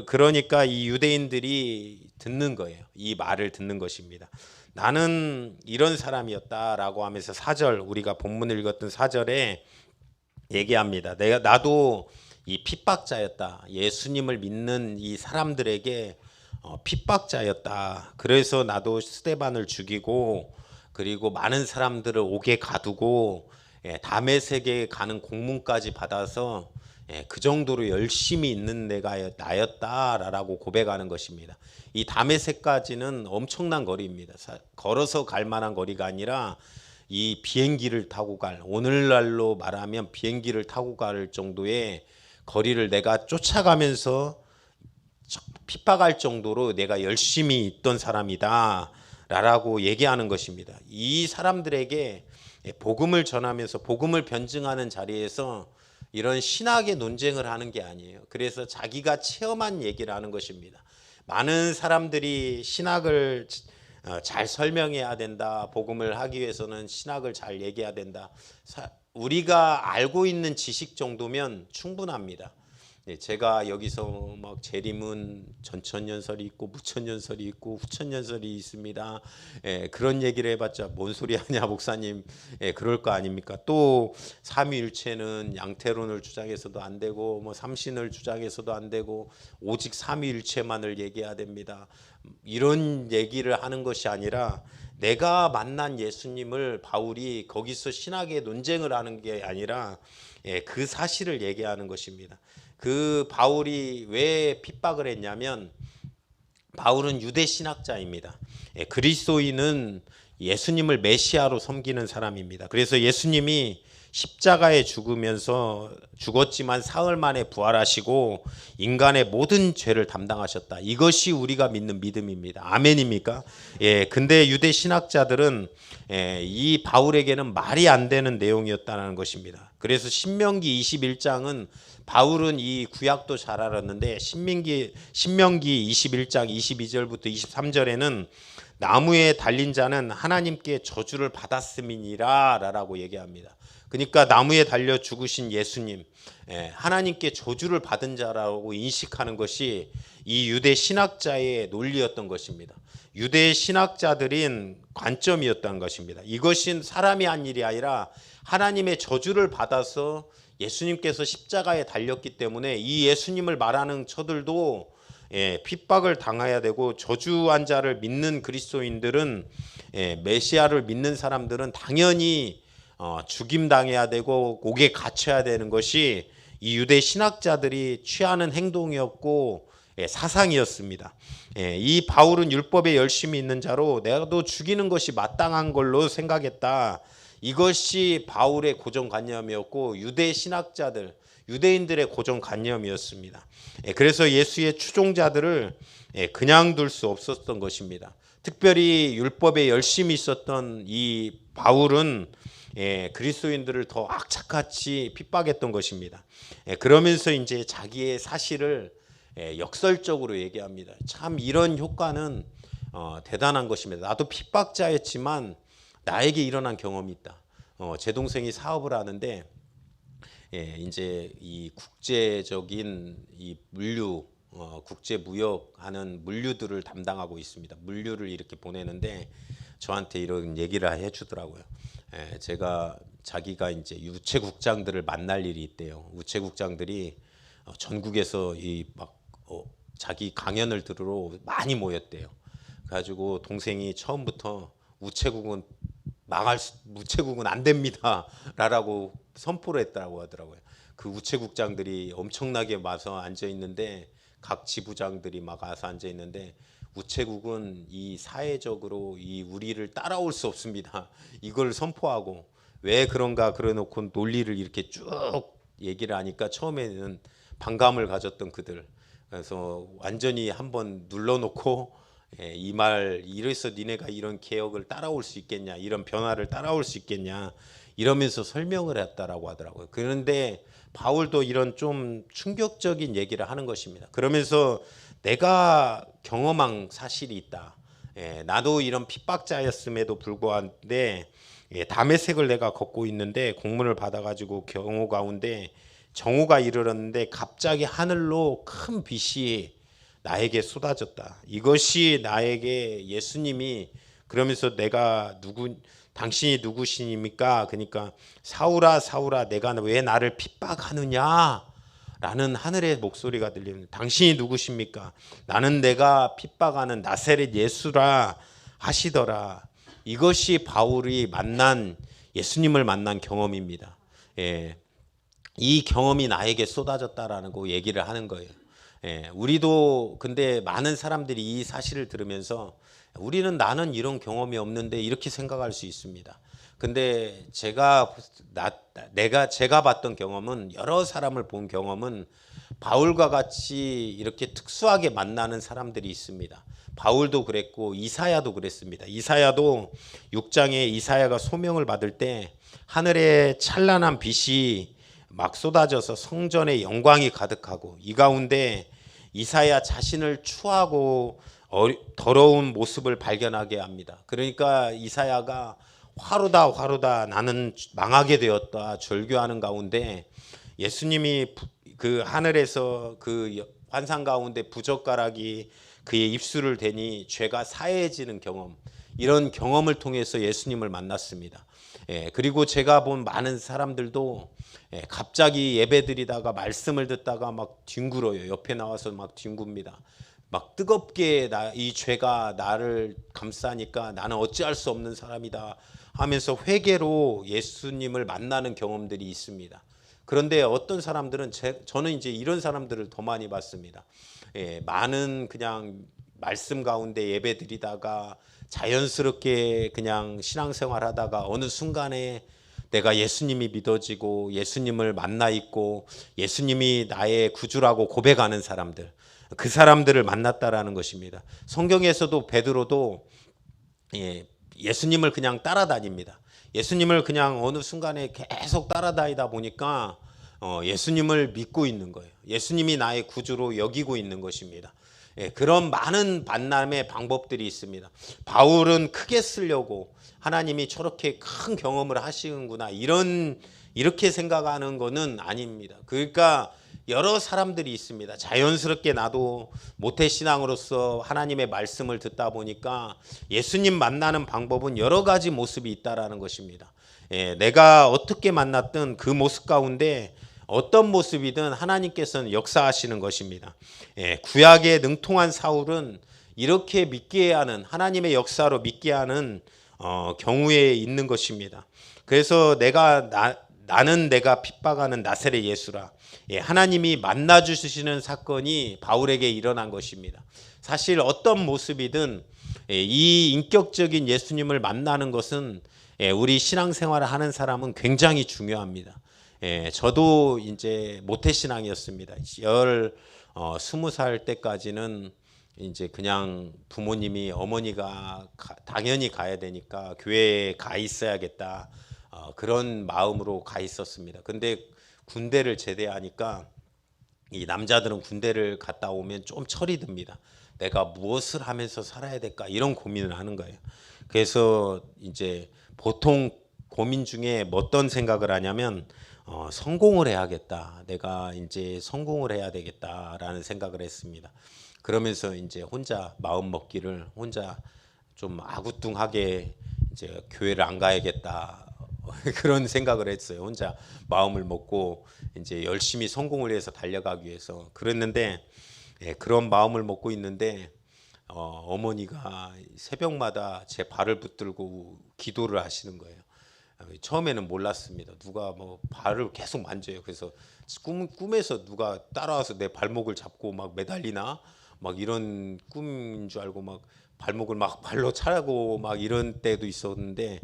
그러니까 이 유대인들이 듣는 거예요. 이 말을 듣는 것입니다. 나는 이런 사람이었다라고 하면서 4절, 우리가 본문을 읽었던 4절에 얘기합니다. 나도 이 핍박자였다. 예수님을 믿는 이 사람들에게 핍박자였다. 그래서 나도 스데반을 죽이고 그리고 많은 사람들을 옥에 가두고 다메섹에 가는 공문까지 받아서 그 정도로 열심히 있는 내가 나였다라고 고백하는 것입니다. 이 다메섹까지는 엄청난 거리입니다. 걸어서 갈 만한 거리가 아니라 이 비행기를 타고 오늘날로 말하면 비행기를 타고 갈 정도의 거리를 내가 쫓아가면서 핍박할 정도로 내가 열심히 있던 사람이다 라고 얘기하는 것입니다. 이 사람들에게 복음을 전하면서 복음을 변증하는 자리에서 이런 신학의 논쟁을 하는 게 아니에요. 그래서 자기가 체험한 얘기를 하는 것입니다. 많은 사람들이 신학을 잘 설명해야 된다. 복음을 하기 위해서는 신학을 잘 얘기해야 된다. 우리가 알고 있는 지식 정도면 충분합니다. 제가 여기서 막 재림은 전천년설이 있고 무천년설이 있고 후천년설이 있습니다. 그런 얘기를 해봤자 뭔 소리 하냐 목사님, 그럴 거 아닙니까? 또 삼위일체는 양태론을 주장해서도 안 되고 뭐 삼신을 주장해서도 안 되고 오직 삼위일체만을 얘기해야 됩니다. 이런 얘기를 하는 것이 아니라 내가 만난 예수님을 바울이 거기서 신학의 논쟁을 하는 게 아니라 그 사실을 얘기하는 것입니다. 그 바울이 왜 핍박을 했냐면 바울은 유대 신학자입니다. 그리스도인은 예수님을 메시아로 섬기는 사람입니다. 그래서 예수님이 십자가에 죽었지만 사흘 만에 부활하시고 인간의 모든 죄를 담당하셨다. 이것이 우리가 믿는 믿음입니다. 아멘입니까? 근데 유대 신학자들은 이 바울에게는 말이 안 되는 내용이었다는 것입니다. 그래서 신명기 21장은 바울은 이 구약도 잘 알았는데 신명기 21장 22절부터 23절에는 나무에 달린 자는 하나님께 저주를 받았음이니라 라고 얘기합니다. 그러니까 나무에 달려 죽으신 예수님, 하나님께 저주를 받은 자라고 인식하는 것이 이 유대 신학자의 논리였던 것입니다. 유대 신학자들인 관점이었던 것입니다. 이것은 사람이 한 일이 아니라 하나님의 저주를 받아서 예수님께서 십자가에 달렸기 때문에 이 예수님을 말하는 저들도 핍박을 당해야 되고, 저주한 자를 믿는 그리스도인들은 메시아를 믿는 사람들은 당연히 죽임당해야 되고 옥에 갇혀야 되는 것이 이 유대 신학자들이 취하는 행동이었고 사상이었습니다. 이 바울은 율법에 열심히 있는 자로 내가도 죽이는 것이 마땅한 걸로 생각했다. 이것이 바울의 고정관념이었고 유대 신학자들, 유대인들의 고정관념이었습니다. 그래서 예수의 추종자들을 그냥 둘 수 없었던 것입니다. 특별히 율법에 열심히 있었던 이 바울은 그리스도인들을 더 악착같이 핍박했던 것입니다. 그러면서 이제 자기의 사실을 역설적으로 얘기합니다. 참 이런 효과는 대단한 것입니다. 나도 핍박자였지만 나에게 일어난 경험이 있다. 제 동생이 사업을 하는데 이제 이 국제적인 이 물류 국제 무역하는 물류들을 담당하고 있습니다. 물류를 이렇게 보내는데 저한테 이런 얘기를 해주더라고요. 자기가 이제 우체국장들을 만날 일이 있대요. 우체국장들이 전국에서 자기 강연을 들으러 많이 모였대요. 그래가지고 동생이 처음부터 우체국은 안 됩니다라고 선포를 했다고 하더라고요. 그 우체국장들이 엄청나게 와서 앉아 있는데 각 지부장들이 막 와서 앉아 있는데 우체국은 이 사회적으로 이 우리를 따라올 수 없습니다. 이걸 선포하고 왜 그런가 그래놓고 논리를 이렇게 쭉 얘기를 하니까 처음에는 반감을 가졌던 그들. 그래서 완전히 한번 눌러놓고 이 말 이래서 니네가 이런 개혁을 따라올 수 있겠냐, 이런 변화를 따라올 수 있겠냐 이러면서 설명을 했다라고 하더라고요. 그런데 바울도 이런 좀 충격적인 얘기를 하는 것입니다. 그러면서 내가 경험한 사실이 있다. 나도 이런 핍박자였음에도 불구한데 다메섹을 내가 걷고 있는데 공문을 받아가지고 경호 가운데 정오가 이르렀는데 갑자기 하늘로 큰 빛이 나에게 쏟아졌다. 이것이 나에게 예수님이 그러면서 당신이 누구십니까? 그러니까 사울아 사울아 내가 왜 나를 핍박하느냐? 라는 하늘의 목소리가 들리는 당신이 누구십니까? 나는 내가 핍박하는 나사렛 예수라 하시더라. 이것이 바울이 예수님을 만난 경험입니다. 이 경험이 나에게 쏟아졌다라는 거 얘기를 하는 거예요. 우리도 근데 많은 사람들이 이 사실을 들으면서 나는 이런 경험이 없는데 이렇게 생각할 수 있습니다. 근데 제가 봤던 경험은 여러 사람을 본 경험은 바울과 같이 이렇게 특수하게 만나는 사람들이 있습니다. 바울도 그랬고 이사야도 그랬습니다. 이사야도 6장에 이사야가 소명을 받을 때 하늘에 찬란한 빛이 막 쏟아져서 성전에 영광이 가득하고 이 가운데 이사야 자신을 추하고 더러운 모습을 발견하게 합니다. 그러니까 이사야가 화루다 나는 망하게 되었다 절규하는 가운데 예수님이 그 하늘에서 그 환상 가운데 부젓가락이 그의 입술을 대니 죄가 사해지는 경험, 이런 경험을 통해서 예수님을 만났습니다. 그리고 제가 본 많은 사람들도 갑자기 예배드리다가 말씀을 듣다가 막 뒹굴어요. 옆에 나와서 막 뒹굽니다. 막 뜨겁게 이 죄가 나를 감싸니까 나는 어찌할 수 없는 사람이다 하면서 회개로 예수님을 만나는 경험들이 있습니다. 그런데 어떤 사람들은 저는 이제 이런 사람들을 더 많이 봤습니다. 많은 그냥 말씀 가운데 예배드리다가 자연스럽게 그냥 신앙생활 하다가 어느 순간에 내가 예수님이 믿어지고 예수님을 만나 있고 예수님이 나의 구주라고 고백하는 사람들, 그 사람들을 만났다라는 것입니다. 성경에서도 베드로도 예수님을 그냥 따라다닙니다. 예수님을 그냥 어느 순간에 계속 따라다니다 보니까 예수님을 믿고 있는 거예요. 예수님이 나의 구주로 여기고 있는 것입니다. 그런 많은 만남의 방법들이 있습니다. 바울은 크게 쓰려고 하나님이 저렇게 큰 경험을 하시는구나 이렇게 생각하는 것은 아닙니다. 그러니까 여러 사람들이 있습니다. 자연스럽게 나도 모태신앙으로서 하나님의 말씀을 듣다 보니까 예수님 만나는 방법은 여러 가지 모습이 있다라는 것입니다. 내가 어떻게 만났든 그 모습 가운데 어떤 모습이든 하나님께서는 역사하시는 것입니다. 구약에 능통한 사울은 이렇게 믿게 하는 하나님의 역사로 믿게 하는 경우에 있는 것입니다. 그래서 나는 내가 핍박하는 나사렛 예수라. 하나님이 만나 주시는 사건이 바울에게 일어난 것입니다. 사실 어떤 모습이든 이 인격적인 예수님을 만나는 것은 우리 신앙생활을 하는 사람은 굉장히 중요합니다. 저도 이제 모태신앙이었습니다. 20살 때까지는 이제 그냥 부모님이 어머니가 당연히 가야 되니까 교회에 가 있어야겠다 그런 마음으로 가 있었습니다. 근데 군대를 제대하니까 이 남자들은 군대를 갔다 오면 좀 철이 듭니다. 내가 무엇을 하면서 살아야 될까 이런 고민을 하는 거예요. 그래서 이제 보통 고민 중에 어떤 생각을 하냐면 성공을 해야겠다. 내가 이제 성공을 해야 되겠다라는 생각을 했습니다. 그러면서 이제 혼자 마음 먹기를 혼자 좀 아구뚱하게 이제 교회를 안 가야겠다 그런 생각을 했어요. 혼자 마음을 먹고 이제 열심히 성공을 해서 달려가기 위해서 그랬는데 그런 마음을 먹고 있는데 어머니가 새벽마다 제 발을 붙들고 기도를 하시는 거예요. 처음에는 몰랐습니다. 누가 뭐 발을 계속 만져요. 그래서 꿈에서 누가 따라와서 내 발목을 잡고 막 매달리나 막 이런 꿈인 줄 알고 막 발목을 막 발로 차고 막 이런 때도 있었는데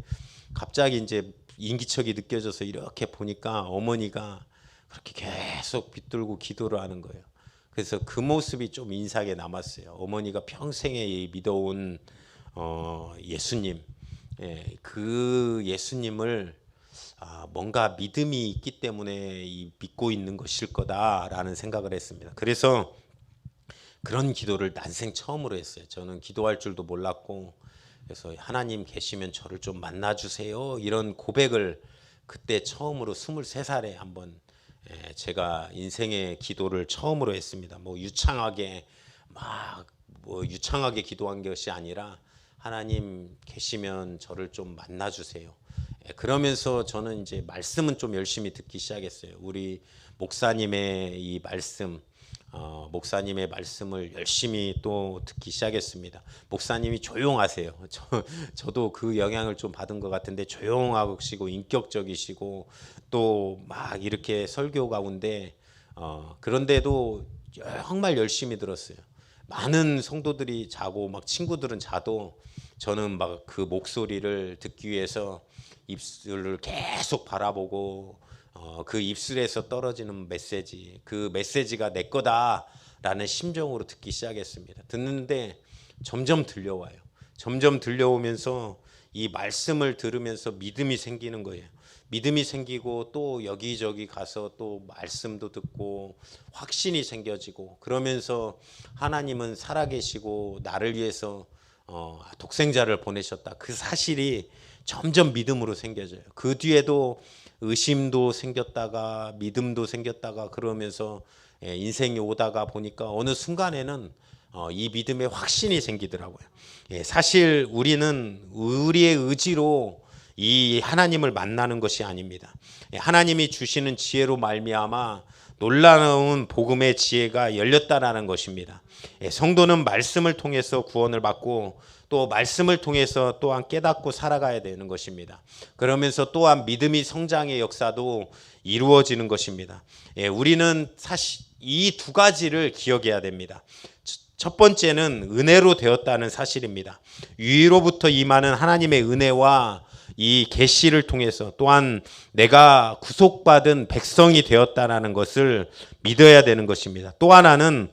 갑자기 이제 인기척이 느껴져서 이렇게 보니까 어머니가 그렇게 계속 붙들고 기도를 하는 거예요. 그래서 그 모습이 좀 인상에 남았어요. 어머니가 평생에 믿어온 예수님, 그 예수님을 뭔가 믿음이 있기 때문에 믿고 있는 것일 거다라는 생각을 했습니다. 그래서 그런 기도를 난생 처음으로 했어요. 저는 기도할 줄도 몰랐고 그래서 하나님 계시면 저를 좀 만나주세요 이런 고백을 그때 처음으로 23살에 한번 제가 인생의 기도를 처음으로 했습니다. 뭐 유창하게 기도한 것이 아니라 하나님 계시면 저를 좀 만나주세요. 그러면서 저는 이제 말씀은 좀 열심히 듣기 시작했어요. 우리 목사님의 이 말씀 목사님의 말씀을 열심히 또 듣기 시작했습니다. 목사님이 조용하세요. 저도 그 영향을 좀 받은 것 같은데 조용하시고 인격적이시고 또 막 이렇게 설교 가운데 그런데도 정말 열심히 들었어요. 많은 성도들이 자고 막 친구들은 자도 저는 막 그 목소리를 듣기 위해서 입술을 계속 바라보고 그 입술에서 떨어지는 메시지, 그 메시지가 내 거다라는 심정으로 듣기 시작했습니다. 듣는데 점점 들려와요. 점점 들려오면서 이 말씀을 들으면서 믿음이 생기는 거예요. 믿음이 생기고 또 여기저기 가서 또 말씀도 듣고 확신이 생겨지고 그러면서 하나님은 살아계시고 나를 위해서 독생자를 보내셨다. 그 사실이 점점 믿음으로 생겨져요. 그 뒤에도 의심도 생겼다가 믿음도 생겼다가 그러면서 인생이 오다가 보니까 어느 순간에는 이 믿음에 확신이 생기더라고요. 사실 우리는 우리의 의지로 이 하나님을 만나는 것이 아닙니다. 하나님이 주시는 지혜로 말미암아 놀라운 복음의 지혜가 열렸다라는 것입니다. 성도는 말씀을 통해서 구원을 받고 또 말씀을 통해서 또한 깨닫고 살아가야 되는 것입니다. 그러면서 또한 믿음이 성장의 역사도 이루어지는 것입니다. 우리는 사실 이 두 가지를 기억해야 됩니다. 첫 번째는 은혜로 되었다는 사실입니다. 위로부터 임하는 하나님의 은혜와 이 계시를 통해서 또한 내가 구속받은 백성이 되었다라는 것을 믿어야 되는 것입니다. 또 하나는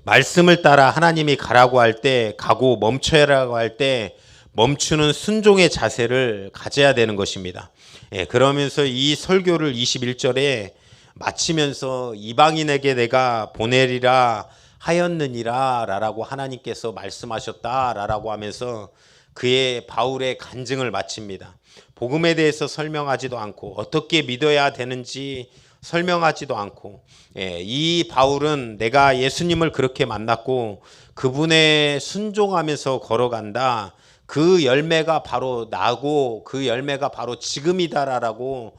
말씀을 따라 하나님이 가라고 할 때 가고 멈춰라고 할 때 멈추는 순종의 자세를 가져야 되는 것입니다. 그러면서 이 설교를 21절에 마치면서 이방인에게 내가 보내리라 하였느니라 라고 하나님께서 말씀하셨다라고 하면서 그의 바울의 간증을 마칩니다. 복음에 대해서 설명하지도 않고 어떻게 믿어야 되는지 설명하지도 않고 이 바울은 내가 예수님을 그렇게 만났고 그분의 순종하면서 걸어간다. 그 열매가 바로 나고 그 열매가 바로 지금이다라고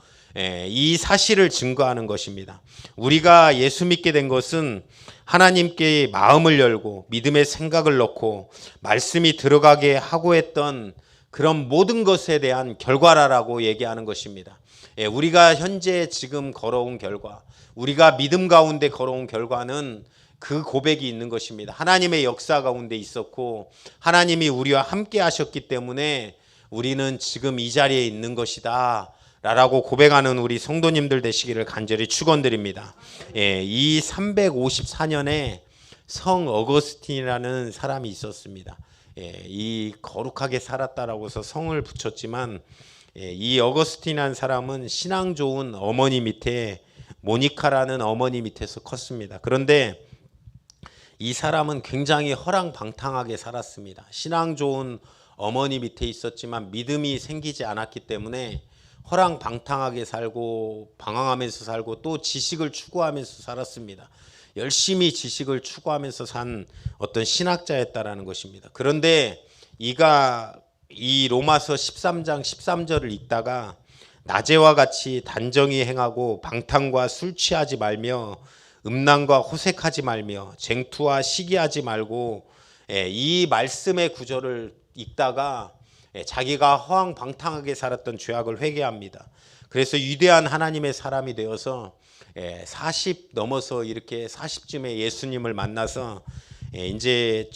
이 사실을 증거하는 것입니다. 우리가 예수 믿게 된 것은 하나님께 마음을 열고 믿음의 생각을 넣고 말씀이 들어가게 하고 했던 그런 모든 것에 대한 결과라고 얘기하는 것입니다. 우리가 현재 지금 걸어온 결과, 우리가 믿음 가운데 걸어온 결과는 그 고백이 있는 것입니다. 하나님의 역사 가운데 있었고 하나님이 우리와 함께 하셨기 때문에 우리는 지금 이 자리에 있는 것이다 라고 고백하는 우리 성도님들 되시기를 간절히 축원드립니다. 이 354년에 성 어거스틴이라는 사람이 있었습니다. 이 거룩하게 살았다라고 해서 성을 붙였지만 이 어거스틴이라는 사람은 신앙 좋은 어머니 밑에 모니카라는 어머니 밑에서 컸습니다. 그런데 이 사람은 굉장히 허랑방탕하게 살았습니다. 신앙 좋은 어머니 밑에 있었지만 믿음이 생기지 않았기 때문에 허랑방탕하게 살고 방황하면서 살고 또 지식을 추구하면서 살았습니다. 열심히 지식을 추구하면서 산 어떤 신학자였다라는 것입니다. 그런데 이가 이 로마서 13장 13절을 읽다가 낮에와 같이 단정히 행하고 방탕과 술 취하지 말며 음란과 호색하지 말며 쟁투와 시기하지 말고 이 말씀의 구절을 읽다가 자기가 허황방탕하게 살았던 죄악을 회개합니다. 그래서 위대한 하나님의 사람이 되어서 40 넘어서 이렇게 40쯤에 예수님을 만나서 이제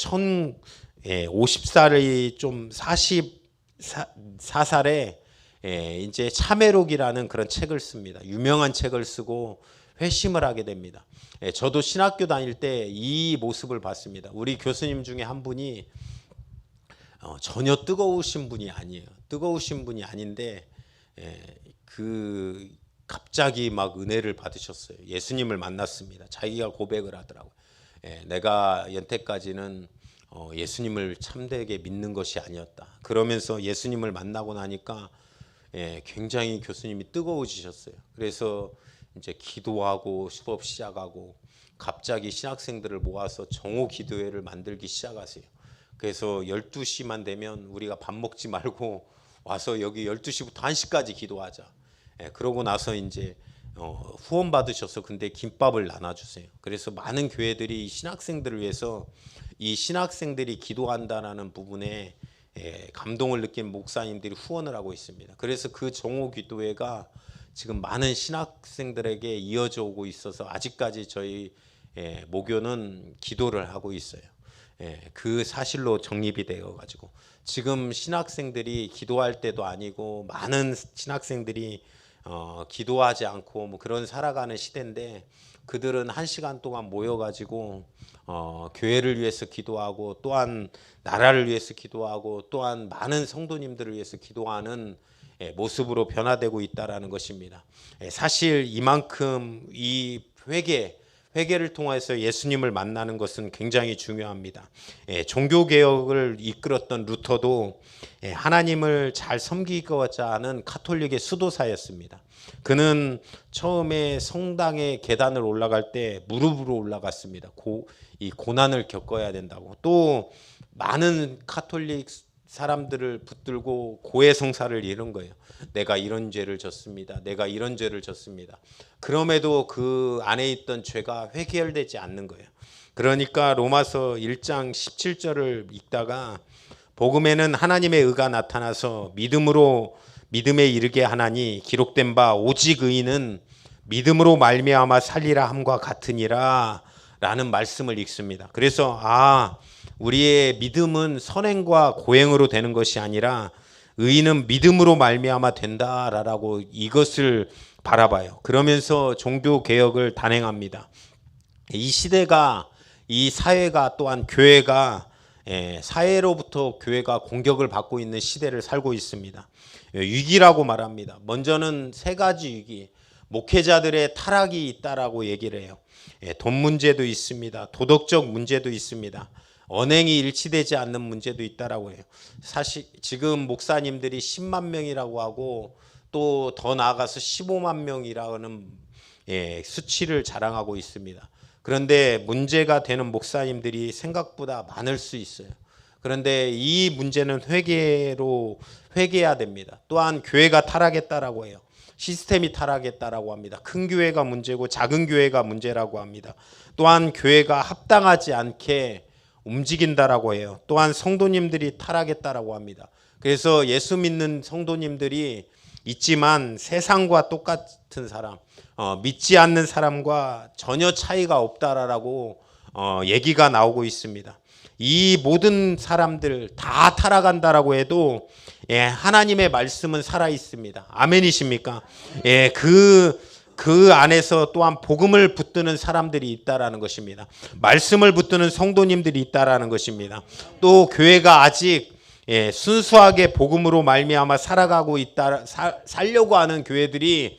50살이 좀 44살에 이제 참회록이라는 그런 책을 씁니다. 유명한 책을 쓰고 회심을 하게 됩니다. 저도 신학교 다닐 때 이 모습을 봤습니다. 우리 교수님 중에 한 분이 전혀 뜨거우신 분이 아니에요. 뜨거우신 분이 아닌데 갑자기 막 은혜를 받으셨어요. 예수님을 만났습니다. 자기가 고백을 하더라고요. 내가 연태까지는 예수님을 참되게 믿는 것이 아니었다. 그러면서 예수님을 만나고 나니까 굉장히 교수님이 뜨거워지셨어요. 그래서 이제 기도하고 수업 시작하고 갑자기 신학생들을 모아서 정오 기도회를 만들기 시작하세요. 그래서 12시만 되면 우리가 밥 먹지 말고 와서 여기 12시부터 1시까지 기도하자. 그러고 나서 이제 후원 받으셔서 근데 김밥을 나눠주세요. 그래서 많은 교회들이 신학생들을 위해서 이 신학생들이 기도한다라는 부분에 감동을 느낀 목사님들이 후원을 하고 있습니다. 그래서 그 정오 기도회가 지금 많은 신학생들에게 이어져 오고 있어서 아직까지 저희 모교는 기도를 하고 있어요. 그 사실로 정립이 되어 가지고 지금 신학생들이 기도할 때도 아니고 많은 신학생들이 기도하지 않고 뭐 그런 살아가는 시대인데 그들은 1시간 동안 모여 가지고 교회를 위해서 기도하고 또한 나라를 위해서 기도하고 또한 많은 성도님들을 위해서 기도하는 모습으로 변화되고 있다라는 것입니다. 사실 이만큼 이 회개를 통해서 예수님을 만나는 것은 굉장히 중요합니다. 종교개혁을 이끌었던 루터도 하나님을 잘 섬기고자 하는 가톨릭의 수도사였습니다. 그는 처음에 성당의 계단을 올라갈 때 무릎으로 올라갔습니다. 이 고난을 겪어야 된다고. 또 많은 가톨릭 사람들을 붙들고 고해성사를 이룬 거예요. 내가 이런 죄를 졌습니다. 내가 이런 죄를 졌습니다. 그럼에도 그 안에 있던 죄가 회개되지 않는 거예요. 그러니까 로마서 1장 17절을 읽다가 복음에는 하나님의 의가 나타나서 믿음에 이르게 하나니 기록된 바 오직 의인은 믿음으로 말미암아 살리라 함과 같으니라 라는 말씀을 읽습니다. 그래서 우리의 믿음은 선행과 고행으로 되는 것이 아니라 의인은 믿음으로 말미암아 된다라고 이것을 바라봐요. 그러면서 종교 개혁을 단행합니다. 이 시대가 이 사회가 또한 교회가 사회로부터 교회가 공격을 받고 있는 시대를 살고 있습니다. 위기라고 말합니다. 먼저는 3가지 위기, 목회자들의 타락이 있다라고 얘기를 해요. 돈 문제도 있습니다. 도덕적 문제도 있습니다. 언행이 일치되지 않는 문제도 있다라고 해요. 사실 지금 목사님들이 10만 명이라고 하고 또 더 나아가서 15만 명이라는 수치를 자랑하고 있습니다. 그런데 문제가 되는 목사님들이 생각보다 많을 수 있어요. 그런데 이 문제는 회개해야 됩니다. 또한 교회가 타락했다라고 해요. 시스템이 타락했다라고 합니다. 큰 교회가 문제고 작은 교회가 문제라고 합니다. 또한 교회가 합당하지 않게 움직인다라고 해요. 또한 성도님들이 타락했다라고 합니다. 그래서 예수 믿는 성도님들이 있지만 세상과 똑같은 사람, 믿지 않는 사람과 전혀 차이가 없다라고 얘기가 나오고 있습니다. 이 모든 사람들 다 타락한다라고 해도 하나님의 말씀은 살아 있습니다. 아멘이십니까? 그 그 안에서 또한 복음을 붙드는 사람들이 있다라는 것입니다. 말씀을 붙드는 성도님들이 있다라는 것입니다. 또 교회가 아직 순수하게 복음으로 말미암아 살아가고 있다, 살려고 하는 교회들이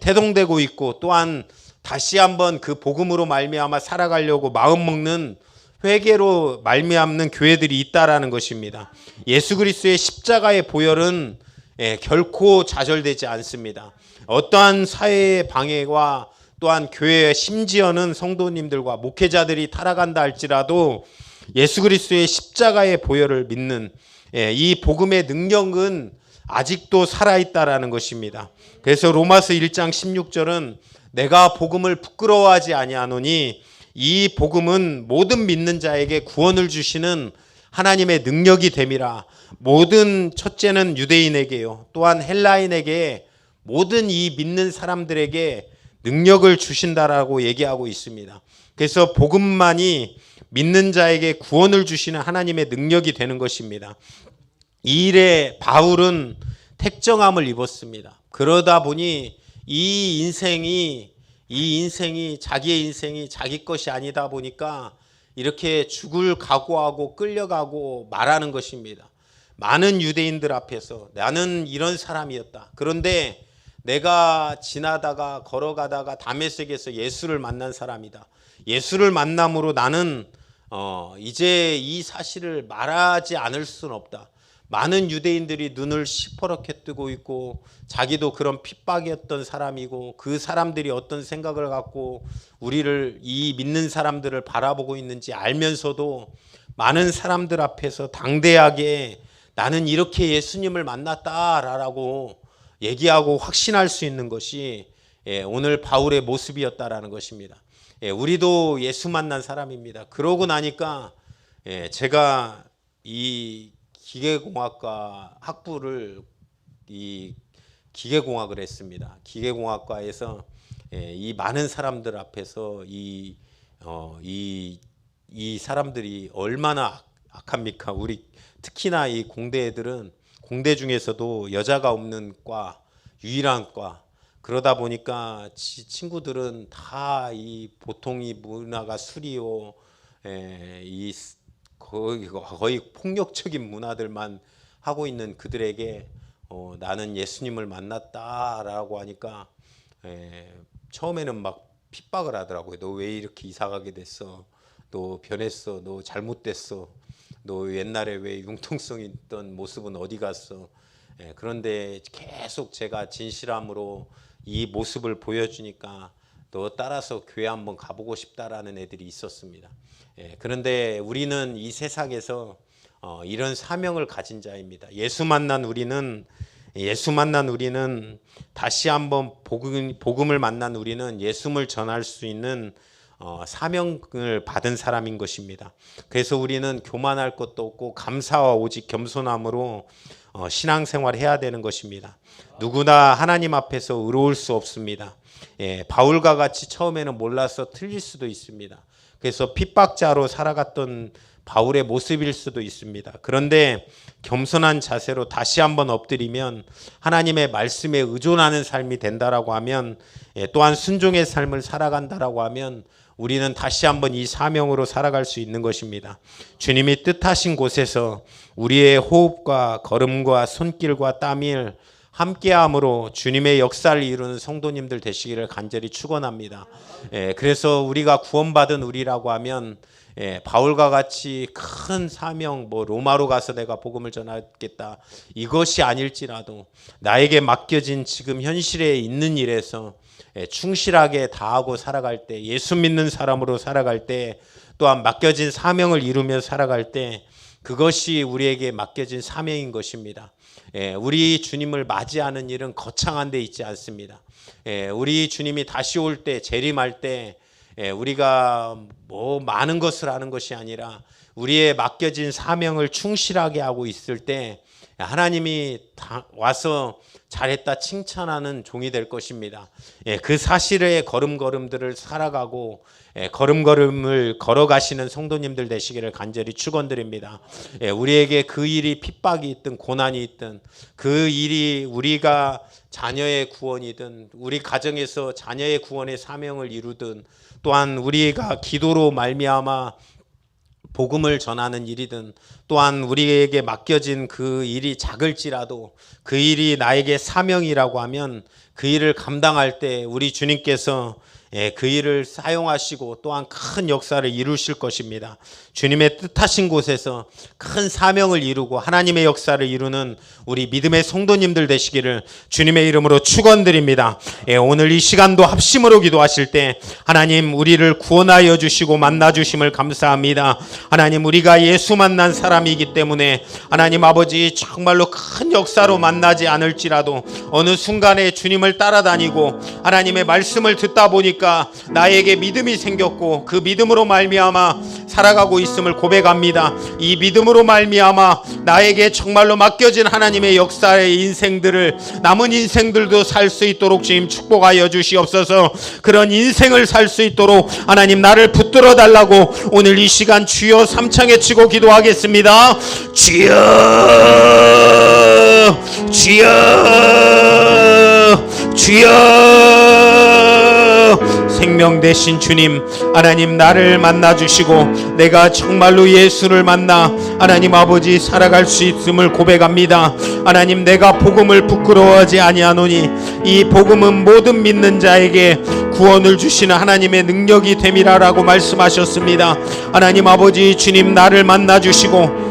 태동되고 있고, 또한 다시 한번 그 복음으로 말미암아 살아가려고 마음 먹는 회개로 말미암는 교회들이 있다라는 것입니다. 예수 그리스도의 십자가의 보혈은 결코 좌절되지 않습니다. 어떠한 사회의 방해와 또한 교회의 심지어는 성도님들과 목회자들이 타락한다 할지라도 예수 그리스도의 십자가의 보혈을 믿는 이 복음의 능력은 아직도 살아있다라는 것입니다. 그래서 로마서 1장 16절은 내가 복음을 부끄러워하지 아니하노니 이 복음은 모든 믿는 자에게 구원을 주시는 하나님의 능력이 됨이라. 모든 첫째는 유대인에게요, 또한 헬라인에게 모든 이 믿는 사람들에게 능력을 주신다라고 얘기하고 있습니다. 그래서 복음만이 믿는 자에게 구원을 주시는 하나님의 능력이 되는 것입니다. 이 일에 바울은 택정함을 입었습니다. 그러다 보니 이 인생이 자기의 인생이 자기 것이 아니다 보니까 이렇게 죽을 각오하고 끌려가고 말하는 것입니다. 많은 유대인들 앞에서 나는 이런 사람이었다. 그런데 내가 지나다가 걸어가다가 다메섹에서 예수를 만난 사람이다. 예수를 만남으로 나는 이제 이 사실을 말하지 않을 수는 없다. 많은 유대인들이 눈을 시퍼렇게 뜨고 있고 자기도 그런 핍박이었던 사람이고 그 사람들이 어떤 생각을 갖고 우리를, 이 믿는 사람들을 바라보고 있는지 알면서도 많은 사람들 앞에서 당대하게 나는 이렇게 예수님을 만났다라고 얘기하고 확신할 수 있는 것이 오늘 바울의 모습이었다라는 것입니다. 우리도 예수 만난 사람입니다. 그러고 나니까 제가 이 기계공학과 학부를 기계공학을 했습니다. 기계공학과에서 이 많은 사람들 앞에서 이 사람들이 얼마나 악합니까? 우리 특히나 이 공대 애들은 공대 중에서도 여자가 없는 과, 유일한 과. 그러다 보니까 친구들은 다 이 보통 이 문화가 술이요, 거의 폭력적인 문화들만 하고 있는 그들에게 나는 예수님을 만났다라고 하니까 처음에는 막 핍박을 하더라고요. 너 왜 이렇게 이사 가게 됐어? 너 변했어? 너 잘못됐어? 너 옛날에 왜 융통성 있던 모습은 어디 갔어? 그런데 계속 제가 진실함으로 이 모습을 보여주니까 너 따라서 교회 한번 가보고 싶다라는 애들이 있었습니다. 그런데 우리는 이 세상에서 이런 사명을 가진 자입니다. 예수 만난 우리는 다시 한번 복음을 만난 우리는 예수를 전할 수 있는 사명을 받은 사람인 것입니다. 그래서 우리는 교만할 것도 없고 감사와 오직 겸손함으로 신앙생활을 해야 되는 것입니다. 누구나 하나님 앞에서 의로울 수 없습니다. 바울과 같이 처음에는 몰라서 틀릴 수도 있습니다. 그래서 핍박자로 살아갔던 바울의 모습일 수도 있습니다. 그런데 겸손한 자세로 다시 한번 엎드리면 하나님의 말씀에 의존하는 삶이 된다라고 하면, 또한 순종의 삶을 살아간다라고 하면 우리는 다시 한번 이 사명으로 살아갈 수 있는 것입니다. 주님이 뜻하신 곳에서 우리의 호흡과 걸음과 손길과 땀을 함께함으로 주님의 역사를 이루는 성도님들 되시기를 간절히 축원합니다. 그래서 우리가 구원받은 우리라고 하면 바울과 같이 큰 사명, 로마로 가서 내가 복음을 전하겠다, 이것이 아닐지라도 나에게 맡겨진 지금 현실에 있는 일에서 충실하게 다하고 살아갈 때, 예수 믿는 사람으로 살아갈 때, 또한 맡겨진 사명을 이루며 살아갈 때, 그것이 우리에게 맡겨진 사명인 것입니다. 우리 주님을 맞이하는 일은 거창한 데 있지 않습니다. 우리 주님이 다시 올 때, 재림할 때 우리가 많은 것을 하는 것이 아니라 우리의 맡겨진 사명을 충실하게 하고 있을 때 하나님이 와서 잘했다 칭찬하는 종이 될 것입니다. 그 사실의 걸음걸음들을 살아가고 걸음걸음을 걸어가시는 성도님들 되시기를 간절히 축원드립니다. 우리에게 그 일이 핍박이 있든 고난이 있든 그 일이 우리가 자녀의 구원이든 우리 가정에서 자녀의 구원의 사명을 이루든 또한 우리가 기도로 말미암아 복음을 전하는 일이든 또한 우리에게 맡겨진 그 일이 작을지라도 그 일이 나에게 사명이라고 하면 그 일을 감당할 때 우리 주님께서 그 일을 사용하시고 또한 큰 역사를 이루실 것입니다. 주님의 뜻하신 곳에서 큰 사명을 이루고 하나님의 역사를 이루는 우리 믿음의 성도님들 되시기를 주님의 이름으로 축원드립니다. 오늘 이 시간도 합심으로 기도하실 때 하나님 우리를 구원하여 주시고 만나 주심을 감사합니다. 하나님 우리가 예수 만난 사람이기 때문에 하나님 아버지 정말로 큰 역사로 만나지 않을지라도 어느 순간에 주님을 따라다니고 하나님의 말씀을 듣다 보니까 나에게 믿음이 생겼고 그 믿음으로 말미암아 살아가고 있음을 고백합니다. 이 믿음으로 말미암아 나에게 정말로 맡겨진 하나님의 역사의 인생들을 남은 인생들도 살 수 있도록 주님 축복하여 주시옵소서. 그런 인생을 살 수 있도록 하나님 나를 붙들어 달라고 오늘 이 시간 주여 삼창에 치고 기도하겠습니다. 주여 주여 주여 생명 되신 주님 하나님 나를 만나 주시고 내가 정말로 예수를 만나 하나님 아버지 살아갈 수 있음을 고백합니다. 하나님 내가 복음을 부끄러워하지 아니하노니 이 복음은 모든 믿는 자에게 구원을 주시는 하나님의 능력이 됨이라라고 말씀하셨습니다. 하나님 아버지 주님 나를 만나 주시고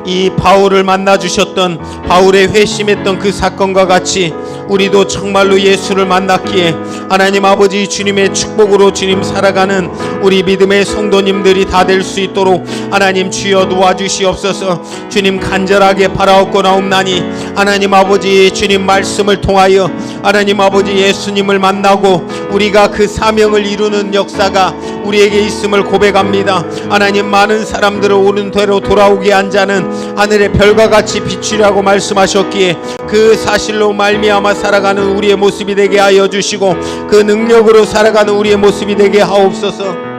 이 바울을 만나 주셨던 바울의 회심했던 그 사건과 같이 우리도 정말로 예수를 만났기에 하나님 아버지 주님의 축복으로 주님 살아가는 우리 믿음의 성도님들이 다 될 수 있도록 하나님 주여 도와주시옵소서. 주님 간절하게 바라옵고나옵나니 하나님 아버지 주님 말씀을 통하여 하나님 아버지 예수님을 만나고 우리가 그 사명을 이루는 역사가 우리에게 있음을 고백합니다. 하나님 많은 사람들을 옳은 대로 돌아오게 한 자는 하늘의 별과 같이 비추라고 말씀하셨기에 그 사실로 말미암아 살아가는 우리의 모습이 되게 하여 주시고 그 능력으로 살아가는 우리의 모습이 되게 하옵소서.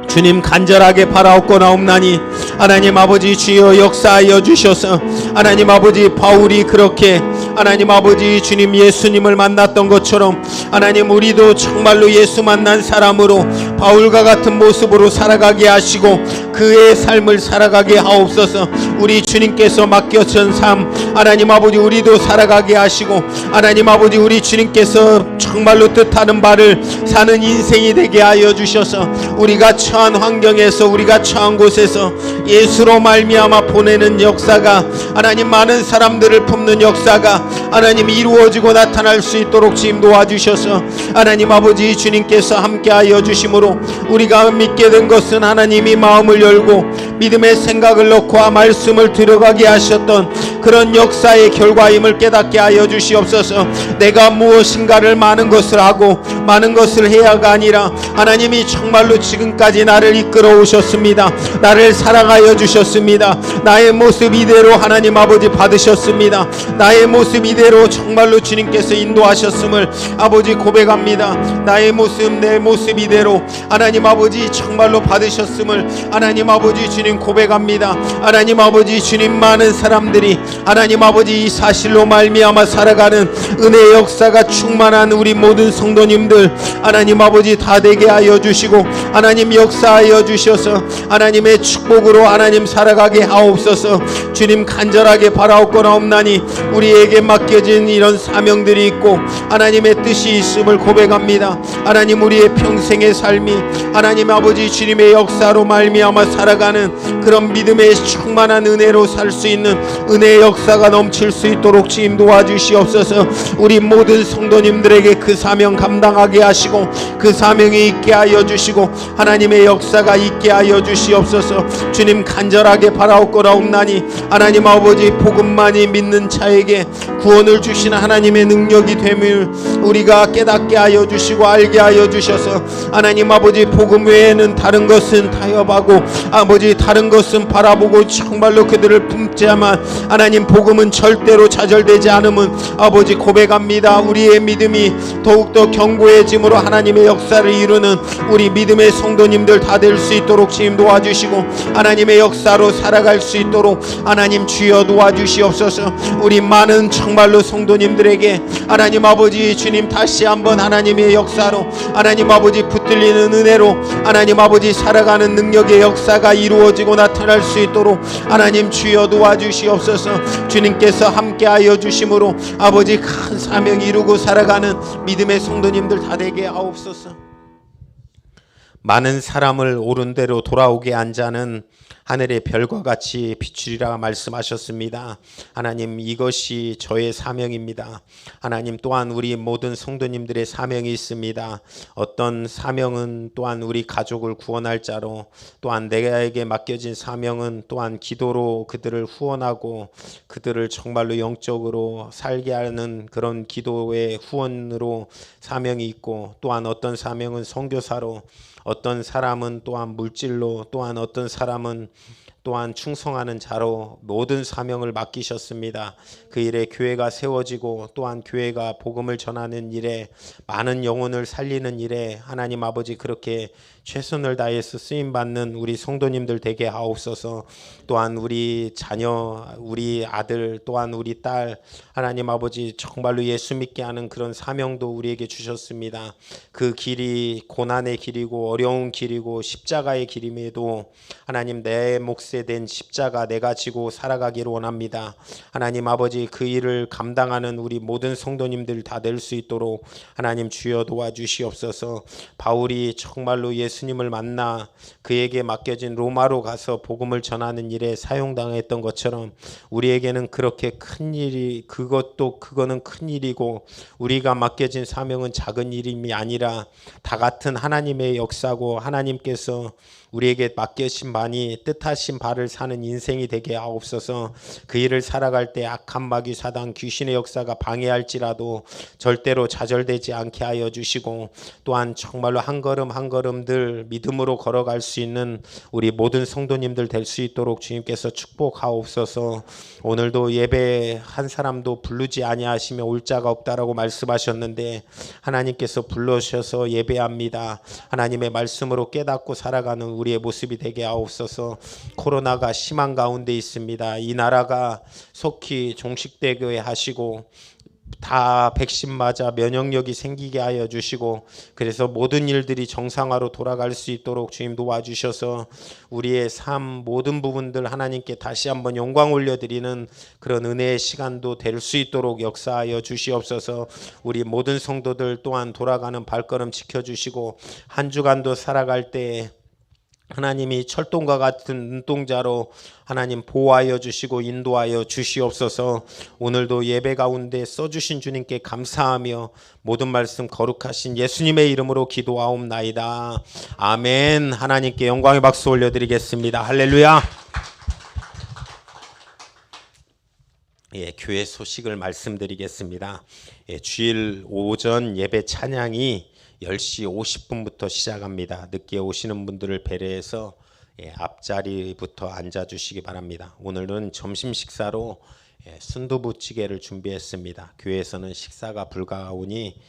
주님 간절하게 바라옵고나옵나니 하나님 아버지 주여 역사하여 주셔서 하나님 아버지 바울이 그렇게 하나님 아버지 주님 예수님을 만났던 것처럼 하나님 우리도 정말로 예수 만난 사람으로 바울과 같은 모습으로 살아가게 하시고 그의 삶을 살아가게 하옵소서. 우리 주님께서 맡겨진 삶 하나님 아버지 우리도 살아가게 하시고 하나님 아버지 우리 주님께서 정말로 뜻하는 바를 사는 인생이 되게 하여 주셔서 우리가 처한 환경에서 우리가 처한 곳에서 예수로 말미암아 보내는 역사가 하나님 많은 사람들을 품는 역사가 하나님 이루어지고 나타날 수 있도록 지금 도와주셔서 하나님 아버지 주님께서 함께하여 주심으로 우리가 믿게 된 것은 하나님이 마음을 열고 믿음의 생각을 넣고 말씀을 들어가게 하셨던 그런 역사의 결과임을 깨닫게 하여 주시옵소서. 내가 무엇인가를 많은 것을 하고 많은 것을 해야가 아니라 하나님이 정말로 지금까지 나를 이끌어 오셨습니다. 나를 사랑하여 주셨습니다. 나의 모습 이대로 하나님 아버지 받으셨습니다. 나의 모습 이대로 정말로 주님께서 인도하셨음을 아버지 고백합니다. 나의 모습 내 모습 이대로 하나님 아버지 정말로 받으셨음을 하나님 아버지 주님 고백합니다. 하나님 아버지 주님 많은 사람들이 하나님 아버지 이 사실로 말미암아 살아가는 은혜의 역사가 충만한 우리 모든 성도님들 하나님 아버지 다 되게 하여 주시고 하나님 역사하여 주셔서 하나님의 축복으로 하나님 살아가게 하옵소서. 주님 간절하게 바라옵고나옵나니 우리에게 맡겨진 이런 사명들이 있고 하나님의 뜻이 있음을 고백합니다. 하나님 우리의 평생의 삶이 하나님 아버지 주님의 역사로 말미암아 살아가는 그런 믿음의 충만한 은혜로 살 수 있는 은혜의 하나님의 역사가 넘칠 수 있도록 주님 도와주시옵소서. 우리 모든 성도님들에게 그 사명 감당하게 하시고 그 사명이 있게 하여 주시고 하나님의 역사가 있게 하여 주시옵소서. 주님 간절하게 바라옵고나옵나니 하나님 아버지 복음만이 믿는 자에게 구원을 주시는 하나님의 능력이 됨을 우리가 깨닫게 하여 주시고 알게 하여 주셔서 하나님 아버지 복음 외에는 다른 것은 타협하고 아버지 다른 것은 바라보고 정말로 그들을 품자만 하나님 복음은 절대로 좌절되지 않음은 아버지 고백합니다. 우리의 믿음이 더욱더 견고해짐으로 하나님의 역사를 이루는 우리 믿음의 성도님들 다 될 수 있도록 주님 도와주시고 하나님의 역사로 살아갈 수 있도록 하나님 주여 도와주시옵소서. 우리 많은 정말로 성도님들에게 하나님 아버지 주님 다시 한번 하나님의 역사로 하나님 아버지 붙들리는 은혜로 하나님 아버지 살아가는 능력의 역사가 이루어지고 나타날 수 있도록 하나님 주여 도와주시옵소서. 주님께서 함께하여 주심으로 아버지 큰 사명 이루고 살아가는 믿음의 성도님들 다 되게 하옵소서. 많은 사람을 옳은 대로 돌아오게 한 자는 하늘의 별과 같이 비추리라 말씀하셨습니다. 하나님 이것이 저의 사명입니다. 하나님 또한 우리 모든 성도님들의 사명이 있습니다. 어떤 사명은 또한 우리 가족을 구원할 자로, 또한 내게 맡겨진 사명은 또한 기도로 그들을 후원하고 그들을 정말로 영적으로 살게 하는 그런 기도의 후원으로 사명이 있고, 또한 어떤 사명은 선교사로, 어떤 사람은 또한 물질로, 또한 어떤 사람은 또한 충성하는 자로 모든 사명을 맡기셨습니다. 그 일에 교회가 세워지고 또한 교회가 복음을 전하는 일에 많은 영혼을 살리는 일에 하나님 아버지 그렇게 최선을 다해서 쓰임받는 우리 성도님들 되게 하옵소서. 또한 우리 자녀, 우리 아들, 또한 우리 딸 하나님 아버지 정말로 예수 믿게 하는 그런 사명도 우리에게 주셨습니다. 그 길이 고난의 길이고 어려운 길이고 십자가의 길임에도 하나님 내 몫에 된 십자가 내가 지고 살아가기를 원합니다. 하나님 아버지 그 일을 감당하는 우리 모든 성도님들 다 될 수 있도록 하나님 주여 도와주시옵소서. 바울이 정말로 예수님을 만나 그에게 맡겨진 로마로 가서 복음을 전하는 일에 사용당했던 것처럼 우리에게는 그렇게 큰 일이 그거는 큰 일이고 우리가 맡겨진 사명은 작은 일임이 아니라 다 같은 하나님의 역사고 하나님께서 우리에게 맡겨신 바니 뜻하신 바를 사는 인생이 되게 하옵소서. 그 일을 살아갈 때 악한 마귀 사단 귀신의 역사가 방해할지라도 절대로 좌절되지 않게 하여 주시고, 또한 정말로 한 걸음 한 걸음들 믿음으로 걸어갈 수 있는 우리 모든 성도님들 될 수 있도록 주님께서 축복하옵소서. 오늘도 예배 한 사람도 부르지 아니하시며 올 자가 없다라고 말씀하셨는데 하나님께서 불러주셔서 예배합니다. 하나님의 말씀으로 깨닫고 살아가는 우리의 모습이 되게 하옵소서. 코로나가 심한 가운데 있습니다. 이 나라가 속히 종식되게 하시고 다 백신 맞아 면역력이 생기게 하여 주시고, 그래서 모든 일들이 정상화로 돌아갈 수 있도록 주님 도와주셔서 우리의 삶 모든 부분들 하나님께 다시 한번 영광 올려드리는 그런 은혜의 시간도 될 수 있도록 역사하여 주시옵소서. 우리 모든 성도들 또한 돌아가는 발걸음 지켜주시고 한 주간도 살아갈 때 하나님이 철동과 같은 눈동자로 하나님 보호하여 주시고 인도하여 주시옵소서. 오늘도 예배 가운데 써주신 주님께 감사하며 모든 말씀 거룩하신 예수님의 이름으로 기도하옵나이다. 아멘. 하나님께 영광의 박수 올려드리겠습니다. 할렐루야. 교회 소식을 말씀드리겠습니다. 주일 오전 예배 찬양이 10시 50분부터 시작합니다. 늦게 오시는 분들을 배려해서 앞자리부터 앉아주시기 바랍니다. 오늘은 점심 식사로 순두부찌개를 준비했습니다. 교회에서는 식사가 불가하오니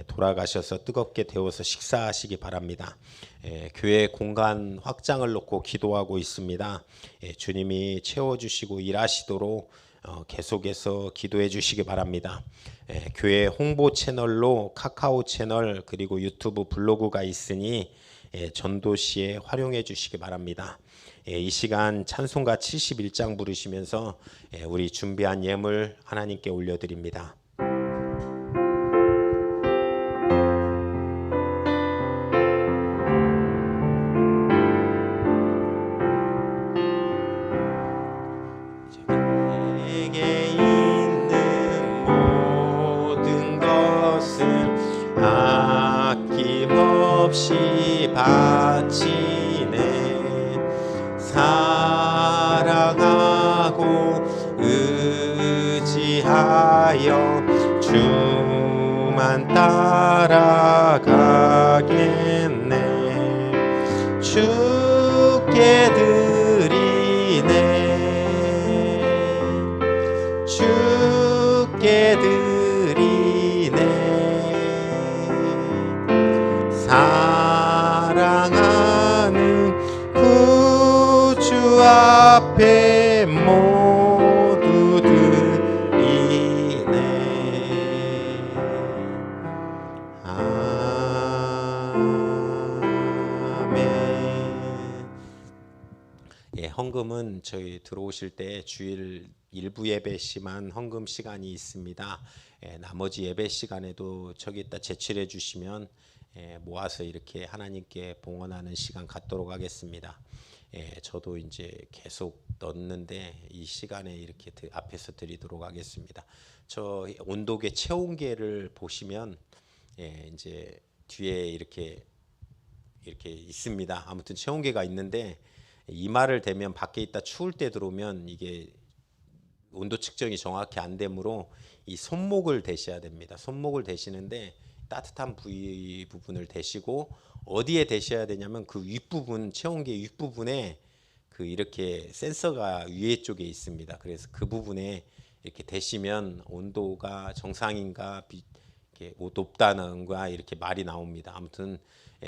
돌아가셔서 뜨겁게 데워서 식사하시기 바랍니다. 교회 공간 확장을 놓고 기도하고 있습니다. 주님이 채워주시고 일하시도록 계속해서 기도해 주시기 바랍니다. 교회 홍보 채널로 카카오 채널 그리고 유튜브 블로그가 있으니 전도시에 활용해 주시기 바랍니다. 이 시간 찬송가 71장 부르시면서 우리 준비한 예물 하나님께 올려드립니다. 없이 바치네. 사랑하고 의지하여 주만 따라가겠네. 주께 드리네. 주께 드리네. 사랑하는 구주 앞에 모두 드리네. 아멘. 예, 헌금은 저희 들어오실 때 주일 일부 예배 시만 헌금 시간이 있습니다. 나머지 예배 시간에도 저기다 제출해 주시면 모아서 이렇게 하나님께 봉헌하는 시간 갖도록 하겠습니다. 저도 이제 계속 넣는데 이 시간에 이렇게 앞에서 드리도록 하겠습니다. 저 온도계 체온계를 보시면 이제 뒤에 이렇게 있습니다. 아무튼 체온계가 있는데 이마를 대면 밖에 있다 추울 때 들어오면 이게 온도 측정이 정확히 안 되므로 이 손목을 대셔야 됩니다. 손목을 대시는데 따뜻한 부분을 대시고 어디에 대셔야 되냐면 그 윗부분, 체온계 윗부분에 그 이렇게 센서가 위에 쪽에 있습니다. 그래서 그 부분에 이렇게 대시면 온도가 정상인가 이렇게 높다는가 이렇게 말이 나옵니다. 아무튼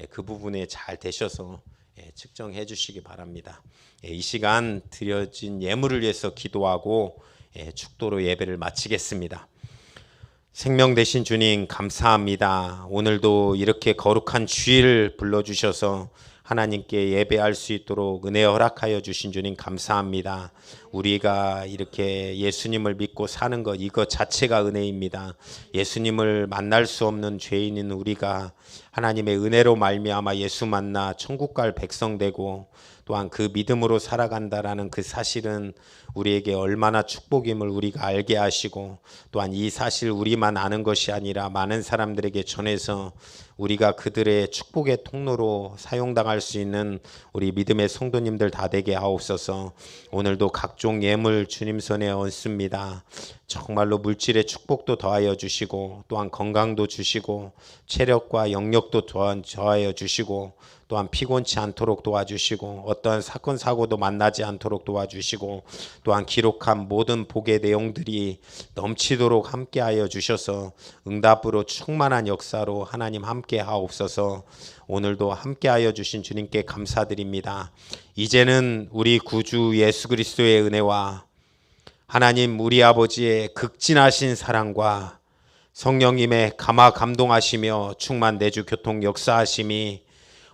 그 부분에 잘 대셔서 측정해 주시기 바랍니다. 이 시간 드려진 예물을 위해서 기도하고 축도로 예배를 마치겠습니다. 생명 되신 주님 감사합니다. 오늘도 이렇게 거룩한 주일 불러주셔서 하나님께 예배할 수 있도록 은혜 허락하여 주신 주님 감사합니다. 우리가 이렇게 예수님을 믿고 사는 것 이것 자체가 은혜입니다. 예수님을 만날 수 없는 죄인인 우리가 하나님의 은혜로 말미암아 예수 만나 천국 갈 백성 되고 또한 그 믿음으로 살아간다라는 그 사실은 우리에게 얼마나 축복임을 우리가 알게 하시고 또한 이 사실 우리만 아는 것이 아니라 많은 사람들에게 전해서 우리가 그들의 축복의 통로로 사용당할 수 있는 우리 믿음의 성도님들 다 되게 하옵소서. 오늘도 각종 예물 주님 손에 얹습니다. 정말로 물질의 축복도 더하여 주시고 또한 건강도 주시고 체력과 영력도 더하여 주시고 또한 피곤치 않도록 도와주시고 어떠한 사건 사고도 만나지 않도록 도와주시고 또한 기록한 모든 복의 내용들이 넘치도록 함께하여 주셔서 응답으로 충만한 역사로 하나님 함께 하옵소서. 오늘도 함께하여 주신 주님께 감사드립니다. 이제는 우리 구주 예수 그리스도의 은혜와 하나님 우리 아버지의 극진하신 사랑과 성령님의 감화 감동하시며 충만 내주 교통 역사하심이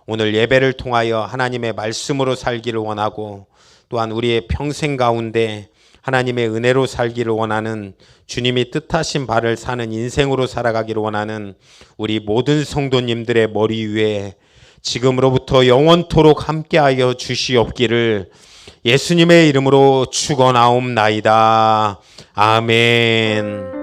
오늘 예배를 통하여 하나님의 말씀으로 살기를 원하고 또한 우리의 평생 가운데 하나님의 은혜로 살기를 원하는 주님이 뜻하신 바를 사는 인생으로 살아가기를 원하는 우리 모든 성도님들의 머리 위에 지금으로부터 영원토록 함께하여 주시옵기를 예수님의 이름으로 축원하옵나이다. 아멘.